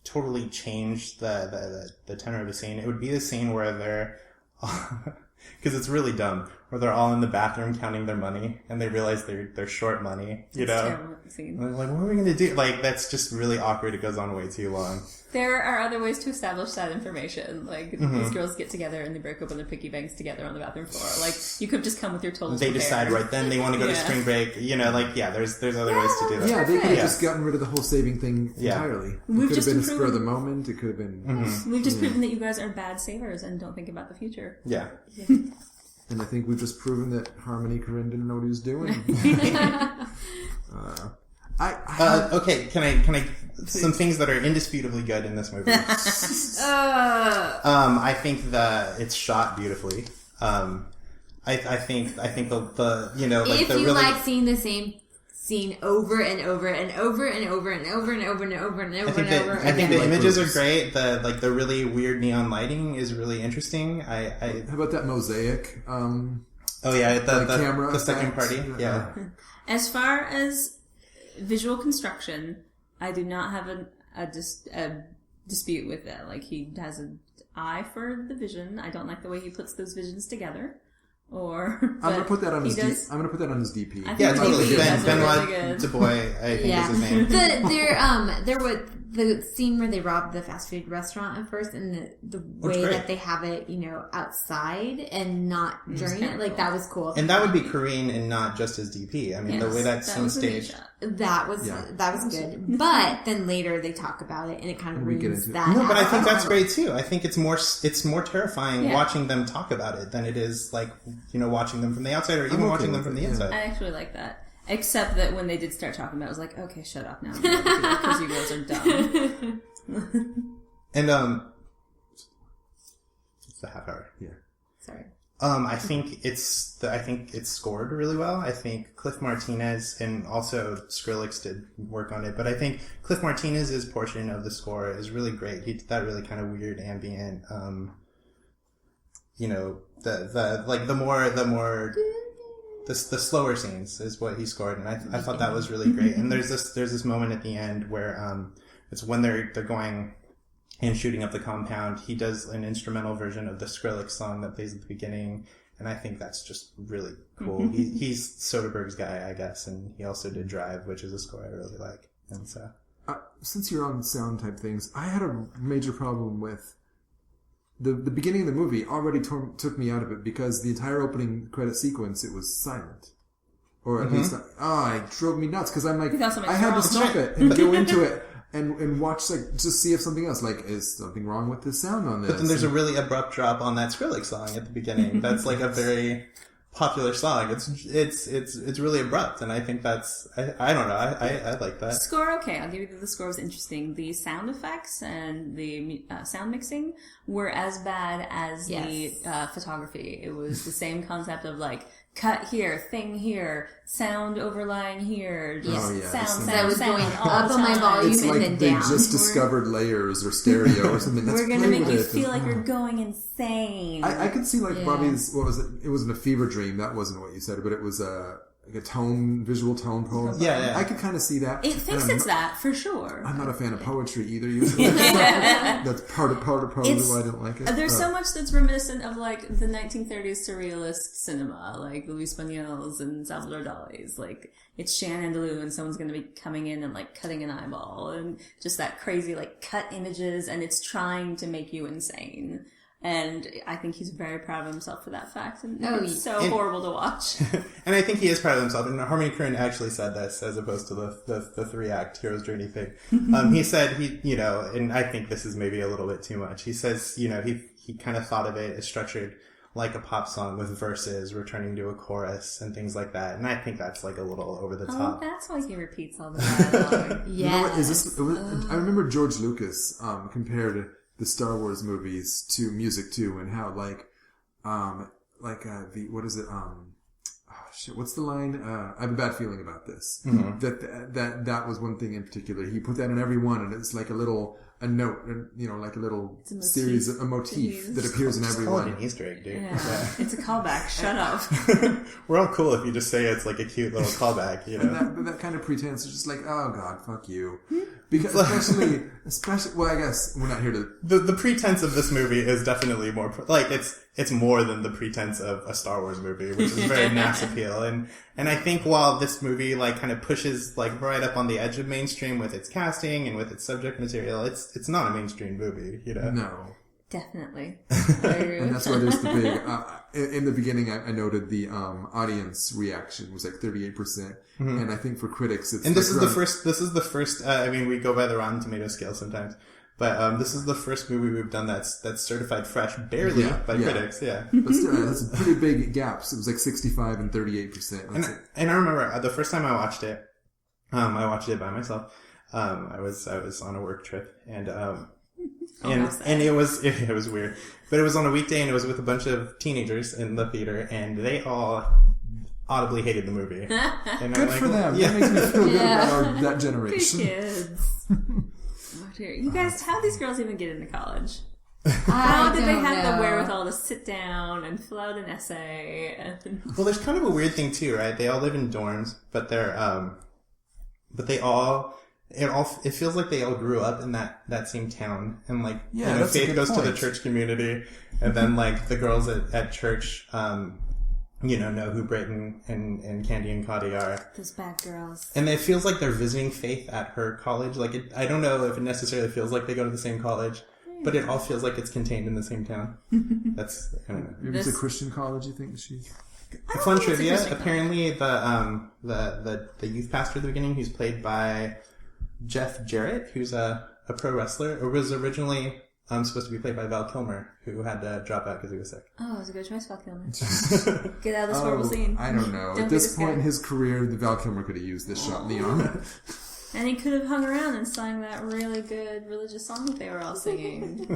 totally change the tenor of the scene, it would be the scene where they're, because it's really dumb, where they're all in the bathroom counting their money and they realize they're short money, you know? Terrible scene. And they're like, what are we going to do? Like, that's just really awkward. It goes on way too long. There are other ways to establish that information. Like, these girls get together and they break open their piggy banks together on the bathroom floor. Like, you could just come with your totals They prepared. decide right then they want to go to Spring Break. There's other ways to do that. Yeah, they could have just gotten rid of the whole saving thing entirely. We've It could have just been a improved- spur of the moment. It could have been... We've just proven that you guys are bad savers and don't think about the future. Yeah. And I think we've just proven that Harmony Korine didn't know what he was doing. Okay, can I some things that are indisputably good in this movie. I think it's shot beautifully. I think the if the you really, like seeing the same scene over and over and over and over and over and over and over and over I think and over I think again. the images are great. The really weird neon lighting is really interesting. How about that mosaic? The camera the second effects? party. Yeah. As far as visual construction, I do not have a dispute with that. Like, he has an eye for the vision. I don't like the way he puts those visions together. I'm gonna put that on his DP. Yeah, totally. Benoit Dubois, I think is his name. the scene where they rob the fast food restaurant at first, and the way that they have it, outside and not during it, like that was cool. And that would be Korean and not just as DP. I mean, the way that scene staged. That was good. But then later they talk about it, and it kind of ruins that. No, but I think that's great too. I think it's more terrifying watching them talk about it than it is like watching them from the outside or even watching them from the inside. I actually like that. Except that when they did start talking about it, I was like, okay, shut up now. Because you guys are dumb. And, it's a half hour. Yeah. Sorry. I think it's scored really well. I think Cliff Martinez and also Skrillex did work on it, but I think Cliff Martinez's portion of the score is really great. He did that really kind of weird ambient, the slower scenes is what he scored, and I thought that was really great. And there's this moment at the end where it's when they're going and shooting up the compound. He does an instrumental version of the Skrillex song that plays at the beginning, and I think that's just really cool. He's Soderbergh's guy, I guess, and he also did Drive, which is a score I really like. And so, since you're on sound type things, I had a major problem with the beginning of the movie. Already took me out of it because the entire opening credit sequence, it was silent. Or at least, it drove me nuts because I'm like, I had to stop it and go into it and watch, like, just see if something else, like, is something wrong with the sound on this? But then there's a really abrupt drop on that Skrillex song at the beginning. That's like a very popular song. It's really abrupt, and I think that's, I don't know, I like that. Score, okay, I'll give you that the score was interesting. The sound effects and the sound mixing were as bad as the photography. It was the same concept of, like, cut here, thing here, sound overlying here, sound that was sound, going up on my volume it's and like then they down. just discovered layers or stereo or something. We're going to make you feel like you're going insane. I could see, like, Bobby's, what was it? It wasn't a fever dream. That wasn't what you said, but it was like a visual tone poem. Yeah. I could kind of see that. It fixes that, for sure. I'm not a fan of poetry either. Usually. That's part of probably why I don't like it. There's so much that's reminiscent of, like, the 1930s surrealist cinema, like Luis Buñuel's and Salvador Dali's. Like, it's Shannon Deleu and someone's going to be coming in and, like, cutting an eyeball and just that crazy, like, cut images, and it's trying to make you insane. And I think he's very proud of himself for that fact. And it's so horrible to watch. And I think he is proud of himself. And Harmony Korine actually said this, as opposed to the 3-act hero's journey thing. He said and I think this is maybe a little bit too much. He says, he kind of thought of it as structured like a pop song with verses returning to a chorus and things like that. And I think that's, like, a little over the top. Oh, that's why he repeats all the dialogue. You know what? I remember George Lucas compared the Star Wars movies to music too, and how what's the line? I have a bad feeling about this. Mm-hmm. That was one thing in particular. He put that in every one, and it's like a note, like a little series, a motif that appears in every one. It's an Easter egg, dude. Yeah. It's a callback. Shut up. We're all cool if you just say it's like a cute little callback, And that kind of pretense is just like, oh God, fuck you. Because especially, well, I guess we're not here to. The pretense of this movie is definitely more it's more than the pretense of a Star Wars movie, which is very mass appeal. And I think while this movie, like, kind of pushes, like, right up on the edge of mainstream with its casting and with its subject material, it's not a mainstream movie, No. Definitely. And that's why there's the big, in the beginning I noted the audience reaction was like 38%. Mm-hmm. And I think for critics it's... And this is the first, I mean, we go by the Rotten Tomato scale sometimes, but this is the first movie we've done that's certified fresh, barely, by critics, But still, that's a pretty big gaps. It was like 65 and 38%. And I remember the first time I watched it by myself. I was on a work trip, and it was weird, but it was on a weekday, and it was with a bunch of teenagers in the theater, and they all audibly hated the movie. And good for them. Yeah. That makes me feel good about that generation. Good kids. Oh dear. You guys, how do these girls even get into college? How did they have the wherewithal to sit down and fill out an essay? Well, there's kind of a weird thing too, right? They all live in dorms, but it feels like they all grew up in that same town, and, like, Faith goes to the church community, and then, like, the girls at church, know who Britain and Candy and Cody are. Those bad girls. And it feels like they're visiting Faith at her college. Like, I don't know if it necessarily feels like they go to the same college, but it all feels like it's contained in the same town. That's, I don't know. Maybe it's a Christian college, you think she's... Fun trivia, apparently the youth pastor at the beginning, who's played by Jeff Jarrett, who's a pro wrestler, or was originally supposed to be played by Val Kilmer, who had to drop out because he was sick. Oh, it was a good choice, Val Kilmer. Get out of this horrible scene. I don't know. At this point in his career, the Val Kilmer could have used this shot in the arm. And he could have hung around and sung that really good religious song that they were all singing.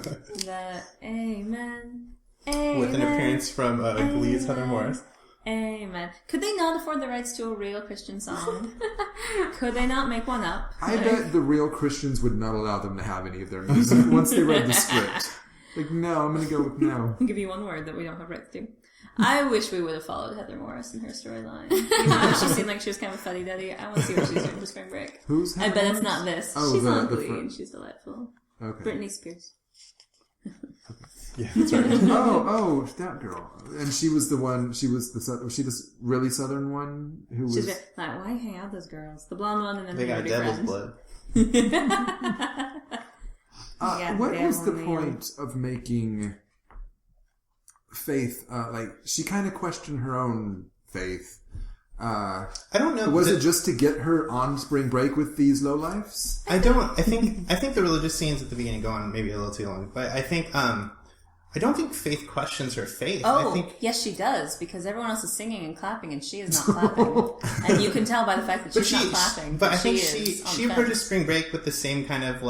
That Amen. Amen. With an appearance from Glee's Heather Morris. Amen. Could they not afford the rights to a real Christian song? Could they not make one up? I bet the real Christians would not allow them to have any of their music once they read the script. Like, no, I'm going to go with no. I'll give you one word that we don't have rights to. I wish we would have followed Heather Morris in her storyline. Even though she seemed like she was kind of a fuddy-duddy, I want to see what she's doing for spring break. Who's Heather I bet Morris? it's not this. Oh, she's on the Glee, and she's delightful. Okay. Britney Spears. Yeah, that's right. Oh, that girl. And she was the one, was she this really southern one? Who She's was... like, why hang out with those girls? The blonde one and then They her got nerdy devil's friend. blood. What was the point of making Faith, she kind of questioned her own faith. I don't know. Was it just to get her on spring break with these lowlifes? I think the religious scenes at the beginning go on maybe a little too long, but I think I don't think Faith questions her faith. Oh, I think... yes, she does, because everyone else is singing and clapping, and she is not clapping. And you can tell by the fact that she's not clapping. But I think she approaches spring break with the same kind of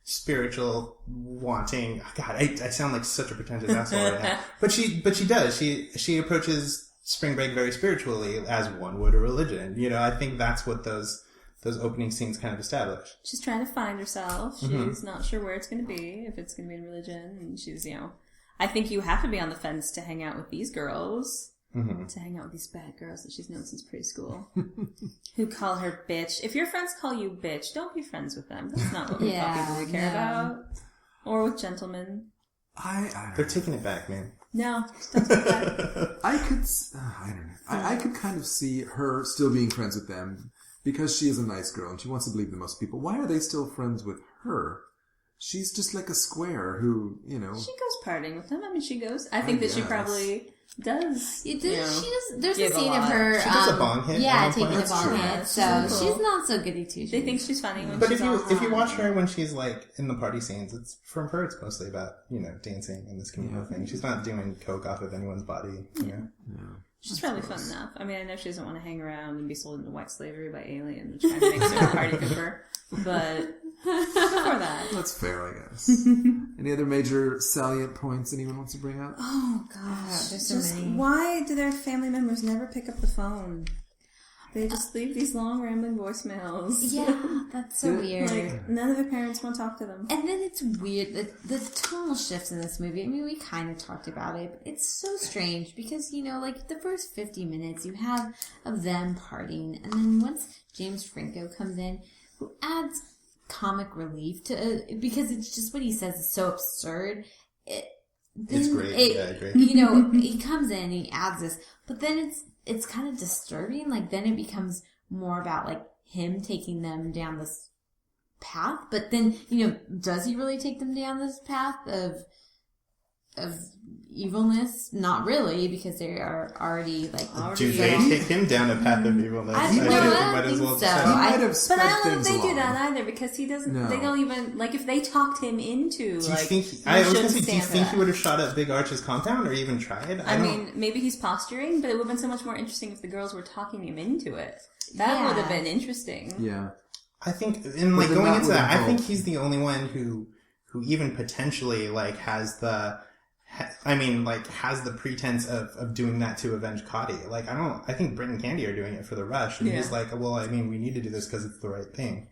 spiritual wanting. God, I sound like such a pretentious asshole right now. But she does. She approaches spring break very spiritually, as one would a religion. I think that's what those opening scenes kind of establish. She's trying to find herself. She's not sure where it's going to be, if it's going to be in religion. And she's, I think you have to be on the fence to hang out with these girls. To hang out with these bad girls that she's known since preschool. Who call her bitch. If your friends call you bitch, don't be friends with them. That's not what we call people we care about. Or with gentlemen. They're taking it back, man. No, don't take that. I don't know. I could kind of see her still being friends with them because she is a nice girl and she wants to believe in most people. Why are they still friends with her? She's just like a square who, She goes partying with them. I mean, she goes. I think that she probably does. She does. There's a scene of her. She does a bong hit. Yeah, taking a That's bong true. hit. So she's not so goody two shoes. They think she's funny when But she's if you watch her when she's in the party scenes, it's from her. It's mostly about dancing and this communal thing. She's not doing coke off of anyone's body. She's probably fun enough. I mean, I know she doesn't want to hang around and be sold into white slavery by aliens, which kind of makes her a party pooper. But before that, that's fair, I guess. Any other major salient points anyone wants to bring up? oh gosh, there's so many. Why do their family members never pick up the phone? They just leave these long rambling voicemails. Yeah, that's so weird. None of their parents want to talk to them. And then it's weird, the tonal shifts in this movie. I mean, we kind of talked about it, but it's so strange because, the first 50 minutes you have of them partying, and then once James Franco comes in, who adds comic relief to because it's just what he says is so absurd. It's great. I agree. He comes in, he adds this, but then it's kind of disturbing. Then it becomes more about him taking them down this path. But then, does he really take them down this path of evilness? Not really, because they are already Do they take him down a path of evilness? I don't think so. He might have sped But I don't know if things they do along. that either because he doesn't. No. They don't even if they talked him into. Do you think? Do you think he would have shot at Big Arch's compound or even tried? I mean, maybe he's posturing, but it would have been so much more interesting if the girls were talking him into it. That would have been interesting. Yeah. I think, and But then going that into would that, I involve- think he's the only one who even potentially has the. Has the pretense of doing that to avenge Cody. I think Britt and Candy are doing it for the rush. And he's like, well, we need to do this because it's the right thing.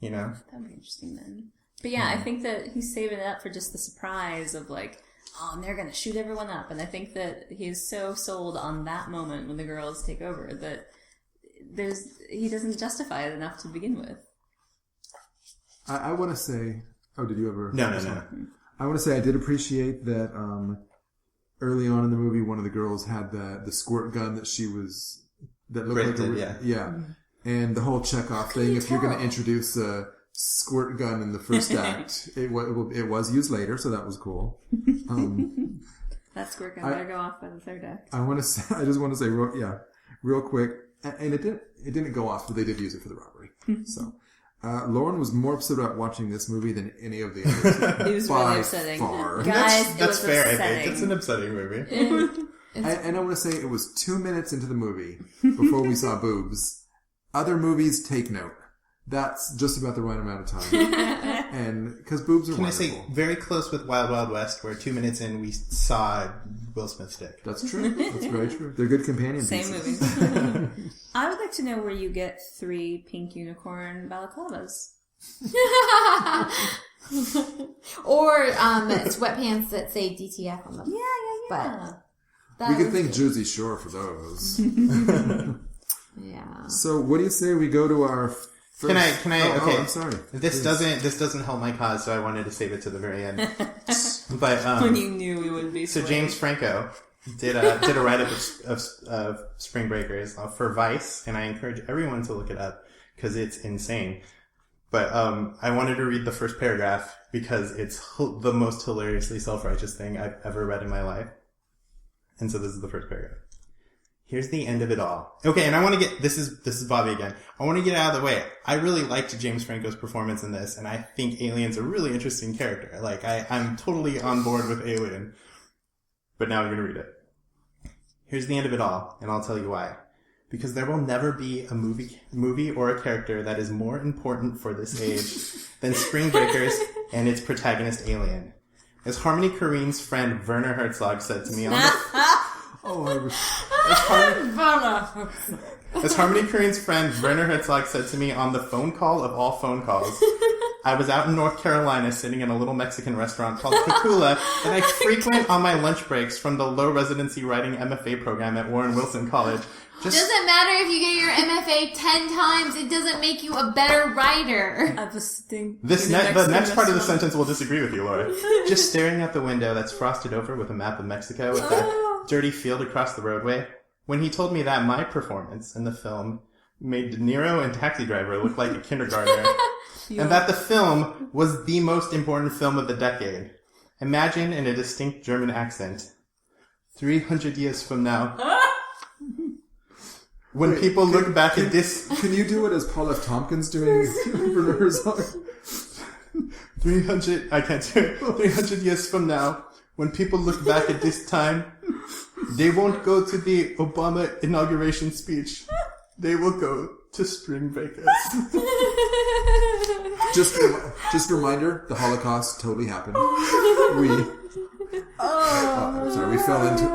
That would be interesting then. But yeah, I think that he's saving it up for just the surprise of and they're going to shoot everyone up. And I think that he is so sold on that moment when the girls take over that he doesn't justify it enough to begin with. I want to say... Oh, did you ever... No. I want to say I did appreciate that early on in the movie, one of the girls had the squirt gun that looked Printed, like yeah. And the whole Chekhov thing, if you're going to introduce a squirt gun in the first act, it was used later, so that was cool. That squirt gun better go off by the third act. I just want to say real quick, and it didn't go off, but they did use it for the robbery. So, Lauren was more upset about watching this movie than any of the others. It was really upsetting. Far. Guys, That's fair, upsetting. I think. It's an upsetting movie. And I want to say it was 2 minutes into the movie before we saw boobs. Other movies, take note. That's just about the right amount of time. And because boobs are wonderful. Can I say, very close with Wild Wild West, where 2 minutes in we saw Will Smith's dick. That's true. That's very true. They're good companion Same pieces. movie. I would like to know where you get 3 pink unicorn balaclavas. Or sweatpants that say DTF on them. Yeah. But We could thank Jersey Shore for those. yeah. So what do you say we go to our first... Can I? Okay. Oh, I'm sorry. This doesn't help my cause, so I wanted to save it to the very end. But When you knew we wouldn't be so swayed. James Franco did a write-up of Spring Breakers for Vice, and I encourage everyone to look it up because it's insane. But I wanted to read the first paragraph because it's the most hilariously self-righteous thing I've ever read in my life. And so this is the first paragraph. Here's the end of it all. Okay, and I want to get, this is Bobby again. I want to get out of the way. I really liked James Franco's performance in this, and I think Alien's a really interesting character. Like, I'm totally on board with Alien. But now I'm going to read it. Here's the end of it all, and I'll tell you why. Because there will never be a movie or a character that is more important for this age than Spring Breakers and its protagonist Alien. As Harmony Korine's friend Werner Herzog said to me on As Harmony Korine's friend Werner Herzog said to me on the phone call of all phone calls, I was out in North Carolina sitting in a little Mexican restaurant called Kukula that I frequent on my lunch breaks from the low residency writing MFA program at Warren Wilson College. Doesn't matter if you get your MFA 10 times, it doesn't make you a better writer. The next part of the sentence will disagree with you, Laura. Just staring out the window that's frosted over with a map of Mexico with a dirty field across the roadway. When he told me that my performance in the film made De Niro and Taxi Driver look like a kindergartner, and that the film was the most important film of the decade. Imagine in a distinct German accent, 300 years from now, when people look back at this... Can you do it as Paul F. Tompkins doing Werner Herzog? 300... I can't do it. 300 years from now, when people look back at this time, they won't go to the Obama inauguration speech. They will go to Spring Breakers. Just a reminder, the Holocaust totally happened. I'm sorry, we fell into...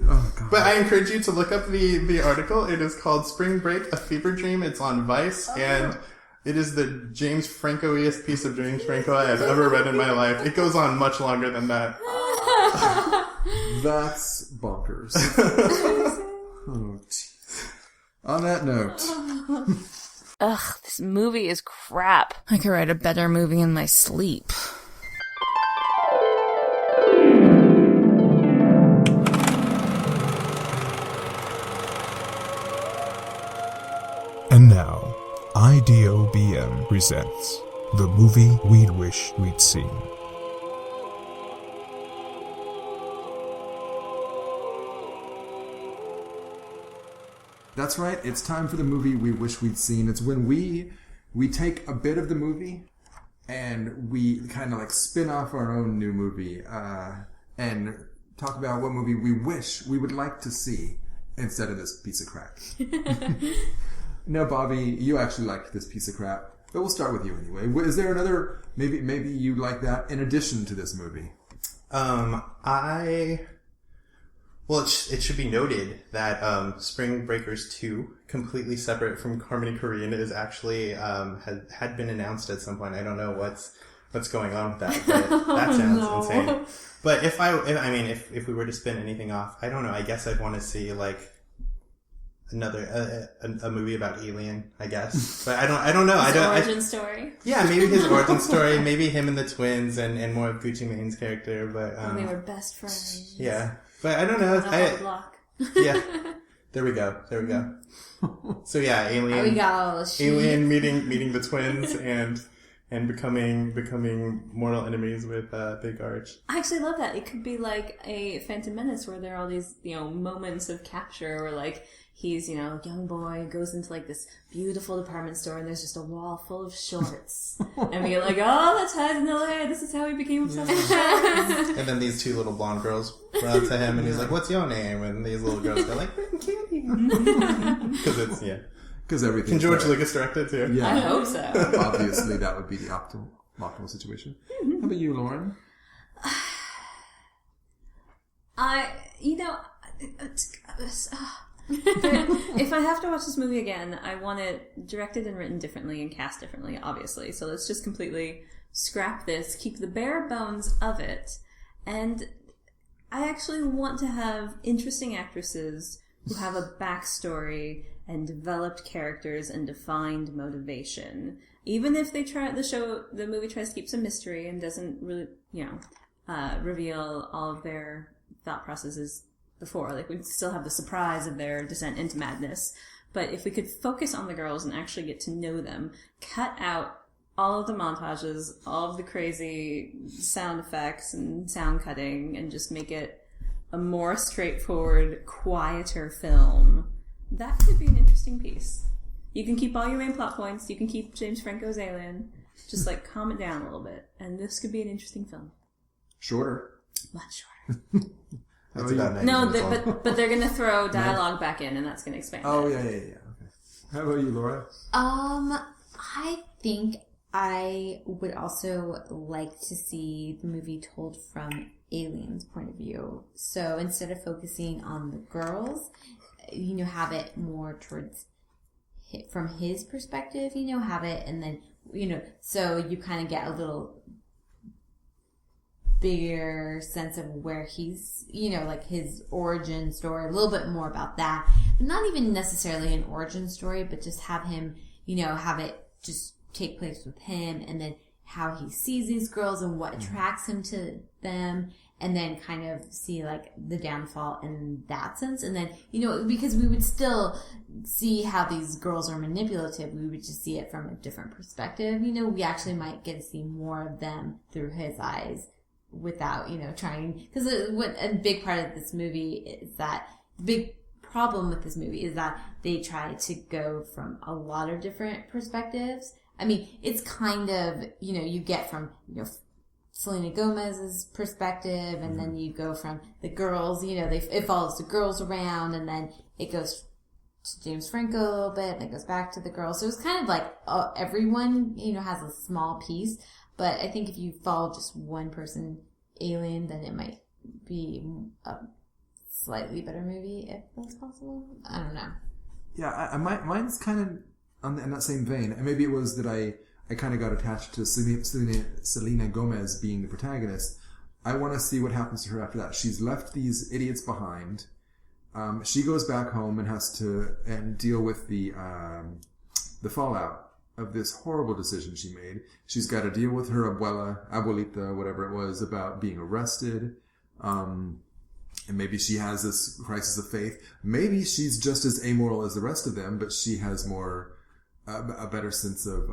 Oh, God. But I encourage you to look up the article. It is called Spring Break, A Fever Dream. It's on Vice, and it is the James Franco-iest piece of James Franco I have ever read in my life. It goes on much longer than that. That's bonkers. Oh, jeez. On that note... Ugh, this movie is crap. I could write a better movie in my sleep. And now, IDOBM presents the movie we'd wish we'd seen. That's right, it's time for the movie we wish we'd seen. It's when we take a bit of the movie and we kind of like spin off our own new movie and talk about what movie we wish we would like to see instead of this piece of crap. No, Bobby, you actually liked this piece of crap, but we'll start with you anyway. Is there another, maybe you like that in addition to this movie? Well, it should be noted that Spring Breakers 2, completely separate from Harmony Korine, is actually had been announced at some point. I don't know what's going on with that, but that sounds insane. But if we were to spin anything off, I don't know. I guess I'd want to see like a movie about Alien, I guess. But I don't know. His origin story. Yeah, maybe his origin story. Maybe him and the twins, and more of Gucci Mane's character. But When they were best friends. yeah, but I don't know. On the block. Yeah, there we go. So yeah, Alien. We got all the shit. Alien meeting the twins and becoming mortal enemies with Big Arch. I actually love that. It could be like a Phantom Menace where there are all these, moments of capture where like he's, young boy goes into like this beautiful department store and there's just a wall full of shorts. And we're like, oh, that's how in LA. This is how he became obsessed with shorts. And then these two little blonde girls run up to him and he's like, what's your name? And these little girls go like, Rick and Candy. Because it's, Because everything. Can George Lucas direct it too? Yeah. I hope so. Obviously, that would be the optimal situation. How about you, Lauren? If I have to watch this movie again, I want it directed and written differently and cast differently, obviously. So let's just completely scrap this, keep the bare bones of it, and I actually want to have interesting actresses who have a backstory and developed characters and defined motivation. Even if the movie tries to keep some mystery and doesn't really, reveal all of their thought processes before. Like, we'd still have the surprise of their descent into madness. But if we could focus on the girls and actually get to know them, cut out all of the montages, all of the crazy sound effects and sound cutting, and just make it a more straightforward, quieter film, that could be an interesting piece. You can keep all your main plot points, you can keep James Franco's Alien, just like calm it down a little bit, and this could be an interesting film. Shorter. Much shorter. That's about 90 No, minutes long. but they're gonna throw dialogue back in, and that's gonna expand Oh, it. yeah. Okay. How about you, Laura? I think I would also like to see the movie told from Alien's point of view. So instead of focusing on the girls, have it more towards from his perspective, have it, and then, so you kind of get a little bigger sense of where he's, like his origin story, a little bit more about that. Not even necessarily an origin story, but just have him, have it just take place with him, and then how he sees these girls and what attracts him to them, and then kind of see like the downfall in that sense. And then, because we would still see how these girls are manipulative, we would just see it from a different perspective. We actually might get to see more of them through his eyes without, trying, because what a big part of this movie is that the big problem with this movie is that they try to go from a lot of different perspectives. I mean, it's kind of, you get from, Selena Gomez's perspective, and then you go from the girls, it follows the girls around, and then it goes to James Franco a little bit, and it goes back to the girls. So it's kind of like everyone, has a small piece. But I think if you follow just one person, Alien, then it might be a slightly better movie, if that's possible. I don't know. Yeah, mine's kind of in that same vein. And maybe it was that I kind of got attached to Selena Gomez being the protagonist. I want to see what happens to her after that. She's left these idiots behind. She goes back home and has to deal with the fallout of this horrible decision she made. She's got to deal with her abuelita, whatever it was, about being arrested. And maybe she has this crisis of faith. Maybe she's just as amoral as the rest of them, but she has more, a better sense of,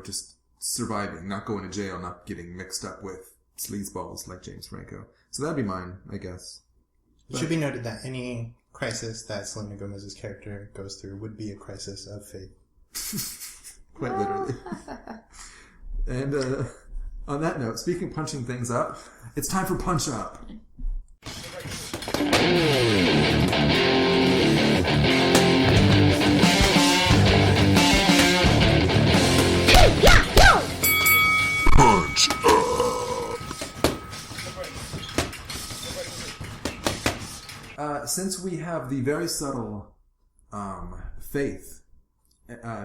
just surviving, not going to jail, not getting mixed up with sleazeballs like James Franco. So that'd be mine, I guess. It should be noted that any crisis that Selena Gomez's character goes through would be a crisis of faith. Quite literally. And on that note, speaking of punching things up, it's time for Punch Up. Punch Up. Since we have the very subtle Faith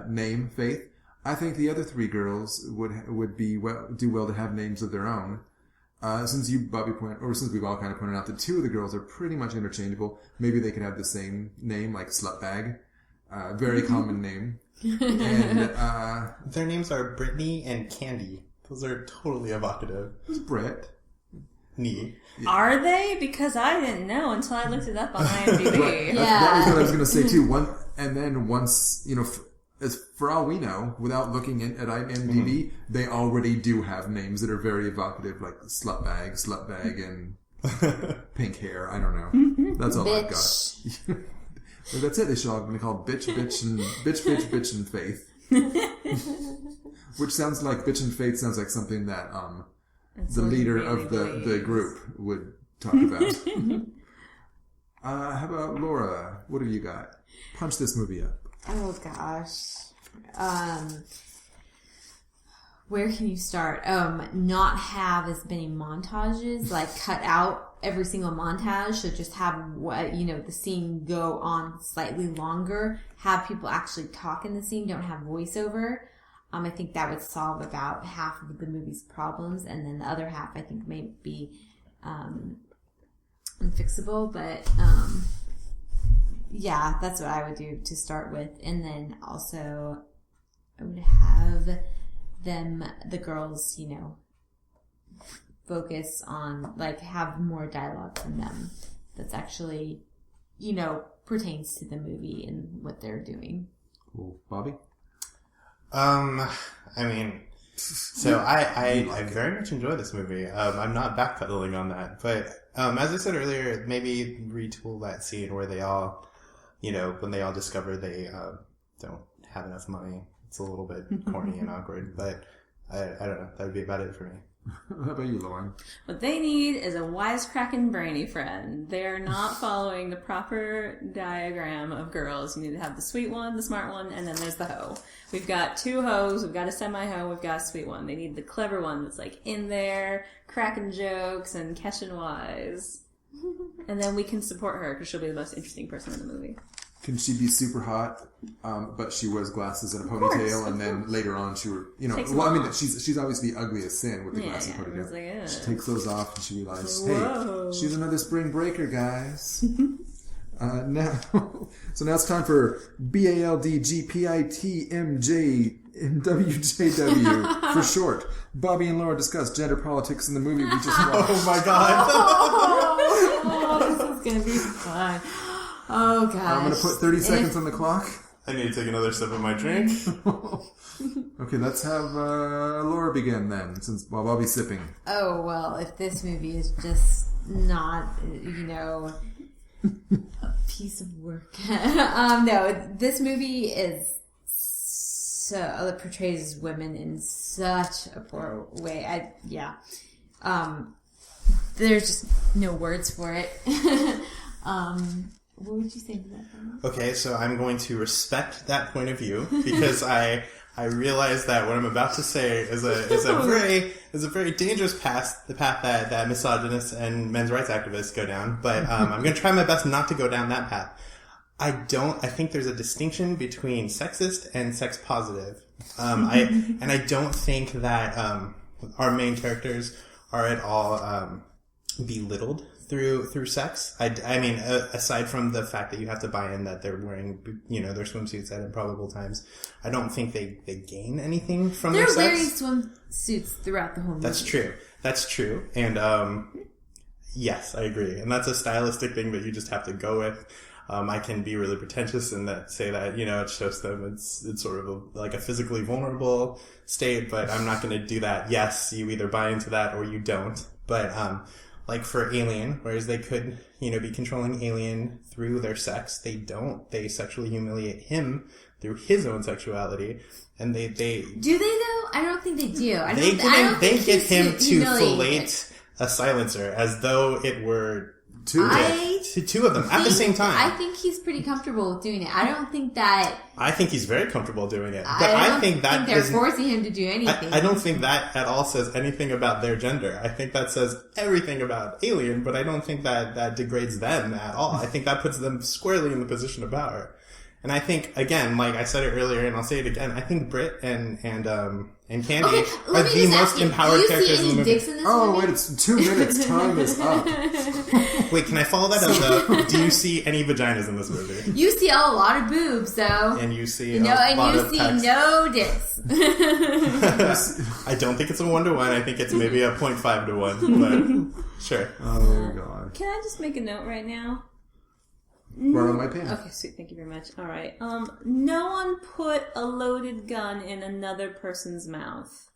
name, Faith, I think the other three girls would do well to have names of their own. Since we've all kind of pointed out that two of the girls are pretty much interchangeable, maybe they can have the same name, like Slutbag. Very common name. And, their names are Brittany and Candy. Those are totally evocative. Who's Brett? Neat. Yeah. Are they? Because I didn't know until I looked it up on IMDb. Right. That was what I was going to say too. Once, as for all we know, without looking at IMDb, they already do have names that are very evocative, like Slutbag, and pink hair. I don't know. That's all I've got. But that's it. They should all be called Bitch, and Faith. Which sounds like Bitch and Faith sounds like something that the leader of the group would talk about. How about Laura? What have you got? Punch this movie up. Oh gosh. Where can you start? Not have as many montages, like cut out every single montage, so just have the scene go on slightly longer, have people actually talk in the scene, don't have voiceover. I think that would solve about half of the movie's problems, and then the other half I think may be unfixable, but yeah, that's what I would do to start with. And then also I would have the girls, focus on, like, have more dialogue from them that's actually, pertains to the movie and what they're doing. Cool. Bobby? I very much enjoy this movie. I'm not backpedaling on that, but as I said earlier, maybe retool that scene where they all, when they all discover they don't have enough money. It's a little bit corny and awkward, but I don't know. That would be about it for me. How about you, Lauren? What they need is a wisecracking brainy friend. They're not following the proper diagram of girls. You need to have the sweet one, the smart one, and then there's the hoe. We've got two hoes, we've got a semi-hoe, we've got a sweet one. They need the clever one that's like in there, cracking jokes and catching wise. And then we can support her because she'll be the most interesting person in the movie. Can she be super hot, but she wears glasses and a ponytail, and then later on she she's obviously ugly as sin with the glasses and ponytail. Like, yeah. She takes those off and she realizes, Whoa. hey, she's another spring breaker, guys. Now it's time for BALDGPITMJWJW for short. Bobby and Laura discuss gender politics in the movie we just watched. Oh my god! This is gonna be fun. Oh gosh. I'm gonna put 30 seconds on the clock. I need to take another sip of my drink. Okay, let's have Laura begin then, while Bobby's sipping. Oh well, if this movie is just not, a piece of work. No, this movie is it portrays women in such a poor way. There's just no words for it. What would you think of that? Okay, so I'm going to respect that point of view because I realize that what I'm about to say is a very dangerous path, the path that misogynists and men's rights activists go down. But I'm going to try my best not to go down that path. I think there's a distinction between sexist and sex positive. I don't think that our main characters are at all belittled through sex. I mean, aside from the fact that you have to buy in that they're wearing, their swimsuits at improbable times, I don't think they gain anything from their sex. They're wearing swimsuits throughout the whole movie. That's true. And, yes, I agree. And that's a stylistic thing that you just have to go with. I can be really pretentious and say that, it shows them it's sort of like a physically vulnerable state, but I'm not going to do that. Yes, you either buy into that or you don't. But, like for Alien, whereas they could, be controlling Alien through their sex, they don't. They sexually humiliate him through his own sexuality. And they do they though? I don't think they do. They get him to fillet a silencer as though it were two of them at the same time. I think he's pretty comfortable with doing it. I don't think that. I think he's very comfortable doing it, but I think they're forcing him to do anything. I don't think that at all says anything about their gender. I think that says everything about Alien, but I don't think that degrades them at all. I think that puts them squarely in the position of power. And I think, again, like I said it earlier, and I'll say it again, I think Britt and Candy Okay, are let me the just most ask you, empowered do you characters see in the any movie. dicks in this Oh, movie? wait, it's 2 minutes. Time is up. Wait, can I follow that up, though? Do you see any vaginas in this movie? You see a lot of boobs, though. And you see No, a and lot you of see text. no dicks. I don't think it's a 1-to-1. I think it's maybe a 0.5 to 1. But sure. Oh, God. Can I just make a note right now? Borrow my pen. Okay, sweet. Thank you very much. All right. No one put a loaded gun in another person's mouth.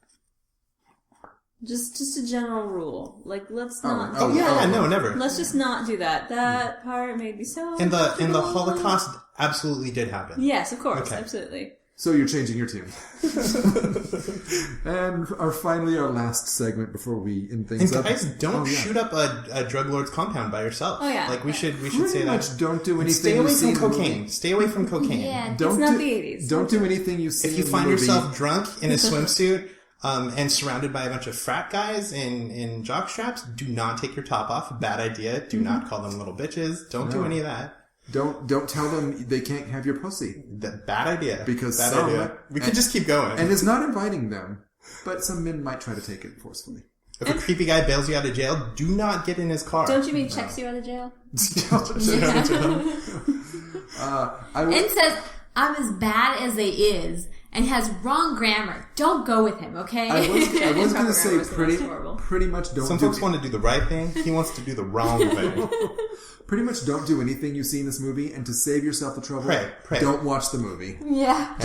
Just a general rule. Like, let's not. Oh, yeah, no, never. Let's just not do that. That part made me so. And the uncomfortable. Holocaust absolutely did happen. Yes, of course, Okay. absolutely. So you're changing your tune. And finally our last segment before we end things And up. guys, don't Oh, yeah. shoot up a drug lord's compound by yourself. Oh, yeah. Like we should Pretty say much that. don't do anything Stay you away see from in the cocaine. movie. Stay away from cocaine. Yeah. Don't It's not do, the 80s. Don't do anything you see If you in find the movie. yourself drunk in a swimsuit and surrounded by a bunch of frat guys in jock straps, do not take your top off. Bad idea. Do not call them little bitches. Don't do No. any of that. Don't tell them they can't have your pussy. Bad idea. Because bad some- idea. We could and- just keep going. And it's not inviting them, but some men might try to take it forcefully. If a creepy guy bails you out of jail, do not get in his car. Don't you mean checks you out of jail? I will, And says, I'm as bad as they is, and has wrong grammar. Don't go with him, okay? I was going to Proper say grammar is the pretty most horrible. pretty much don't Some do folks want to do the right thing. He wants to do the wrong thing. pretty much don't do anything you see in this movie, and to save yourself the trouble, Pray. don't watch the movie. yeah.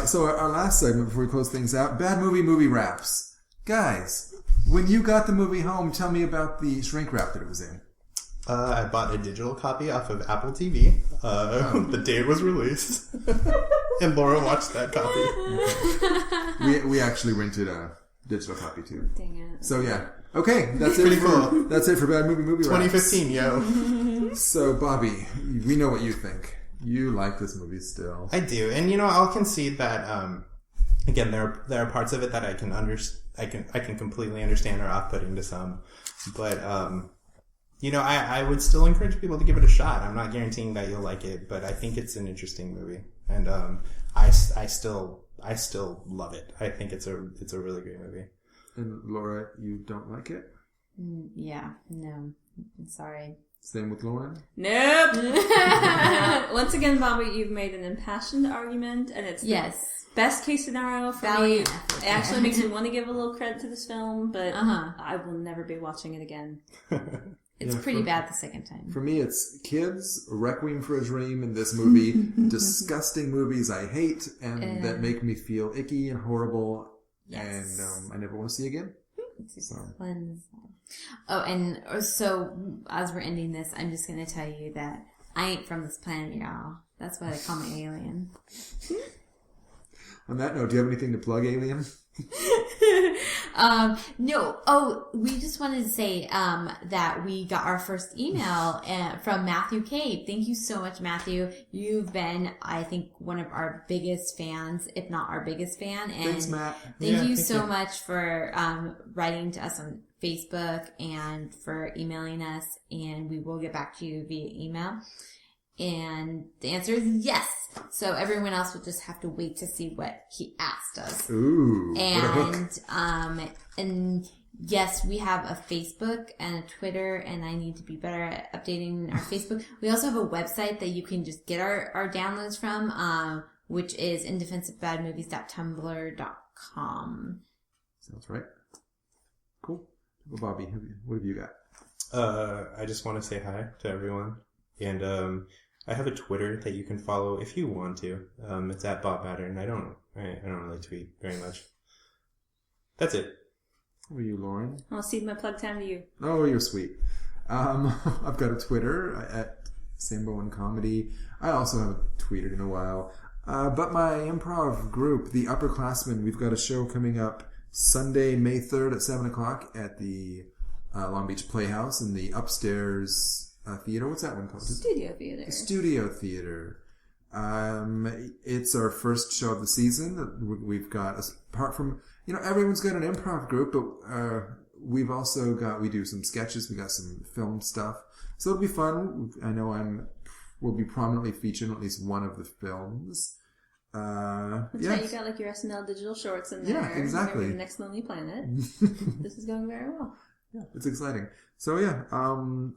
So our last segment before we close things out, bad movie wraps. Guys, when you got the movie home, tell me about the shrink wrap that it was in. I bought a digital copy off of Apple TV the day it was released. And Laura watched that copy. We actually rented a digital copy too. Dang it. So yeah. Okay, that's it Pretty for cool. that's it for bad movie wraps. 2015, yo. So Bobby, we know what you think. You like this movie still. I do. And, I'll concede that, again, there are parts of it that I can completely understand are off-putting to some. But, I would still encourage people to give it a shot. I'm not guaranteeing that you'll like it, but I think it's an interesting movie. And, I still love it. I think it's a really great movie. And Laura, you don't like it? Yeah, no. I'm sorry. Same with Lauren? Nope. No. Once again, Bobby, you've made an impassioned argument, and it's the best case scenario for Valiant me. effort. It actually makes me want to give a little credit to this film, but Uh-huh. I will never be watching it again. It's pretty bad the second time. For me, it's Kids, Requiem for a Dream, and this movie. Disgusting movies I hate and that make me feel icky and horrible, Yes. and I never want to see again. So. Oh, and so as we're ending this, I'm just going to tell you that I ain't from this planet, y'all. That's why they call me alien. On that note, do you have anything to plug, Alien? No. Oh, we just wanted to say that we got our first email from Matthew Cave. Thank you so much, Matthew. You've been, I think, one of our biggest fans, if not our biggest fan. And Thanks, Matt. Thank you so much for writing to us on Facebook and for emailing us. And we will get back to you via email. And the answer is yes. So everyone else will just have to wait to see what he asked us. Ooh, what a hook. And yes, we have a Facebook and a Twitter, and I need to be better at updating our Facebook. We also have a website that you can just get our downloads from, which is indefensiveofbadmovies.tumblr.com. Sounds right. Cool. Well, Bobby, what have you got? I just want to say hi to everyone. And, I have a Twitter that you can follow if you want to. It's at Bob Mattern. I don't really tweet very much. That's it. How are you, Lauren? I'll cede my plug time to you. Oh, you're sweet. I've got a Twitter at Sambo and Comedy. I also haven't tweeted in a while. But my improv group, the Upperclassmen, we've got a show coming up Sunday, May 3rd at 7 o'clock at the Long Beach Playhouse in the upstairs theater. What's that one called? Studio theater. Studio theater. It's our first show of the season. We've got, apart from, everyone's got an improv group, but we've also got, we do some sketches, we got some film stuff. So it'll be fun. I know will be prominently featured in at least one of the films. That's right, you got like your SNL digital shorts in there. Yeah, exactly. The Next Lonely Planet. This is going very well. Yeah, it's exciting. So yeah,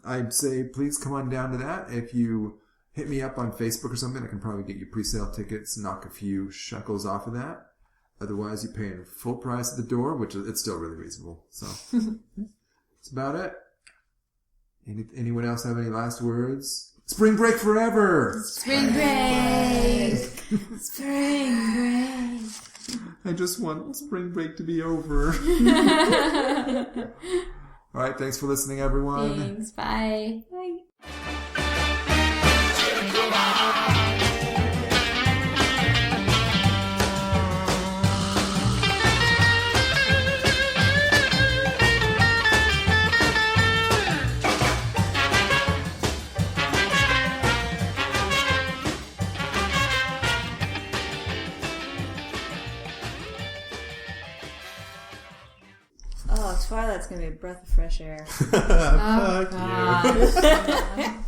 I'd say please come on down to that. If you hit me up on Facebook or something, I can probably get you pre-sale tickets, knock a few shekels off of that. Otherwise, you're paying full price at the door, which it's still really reasonable. So that's about it. Anyone else have any last words? Spring break forever! Spring break! Spring break! I just want spring break to be over. All right, thanks for listening, everyone. Thanks, bye. Bye. Oh, Twilight's gonna be a breath of fresh air. Fuck you.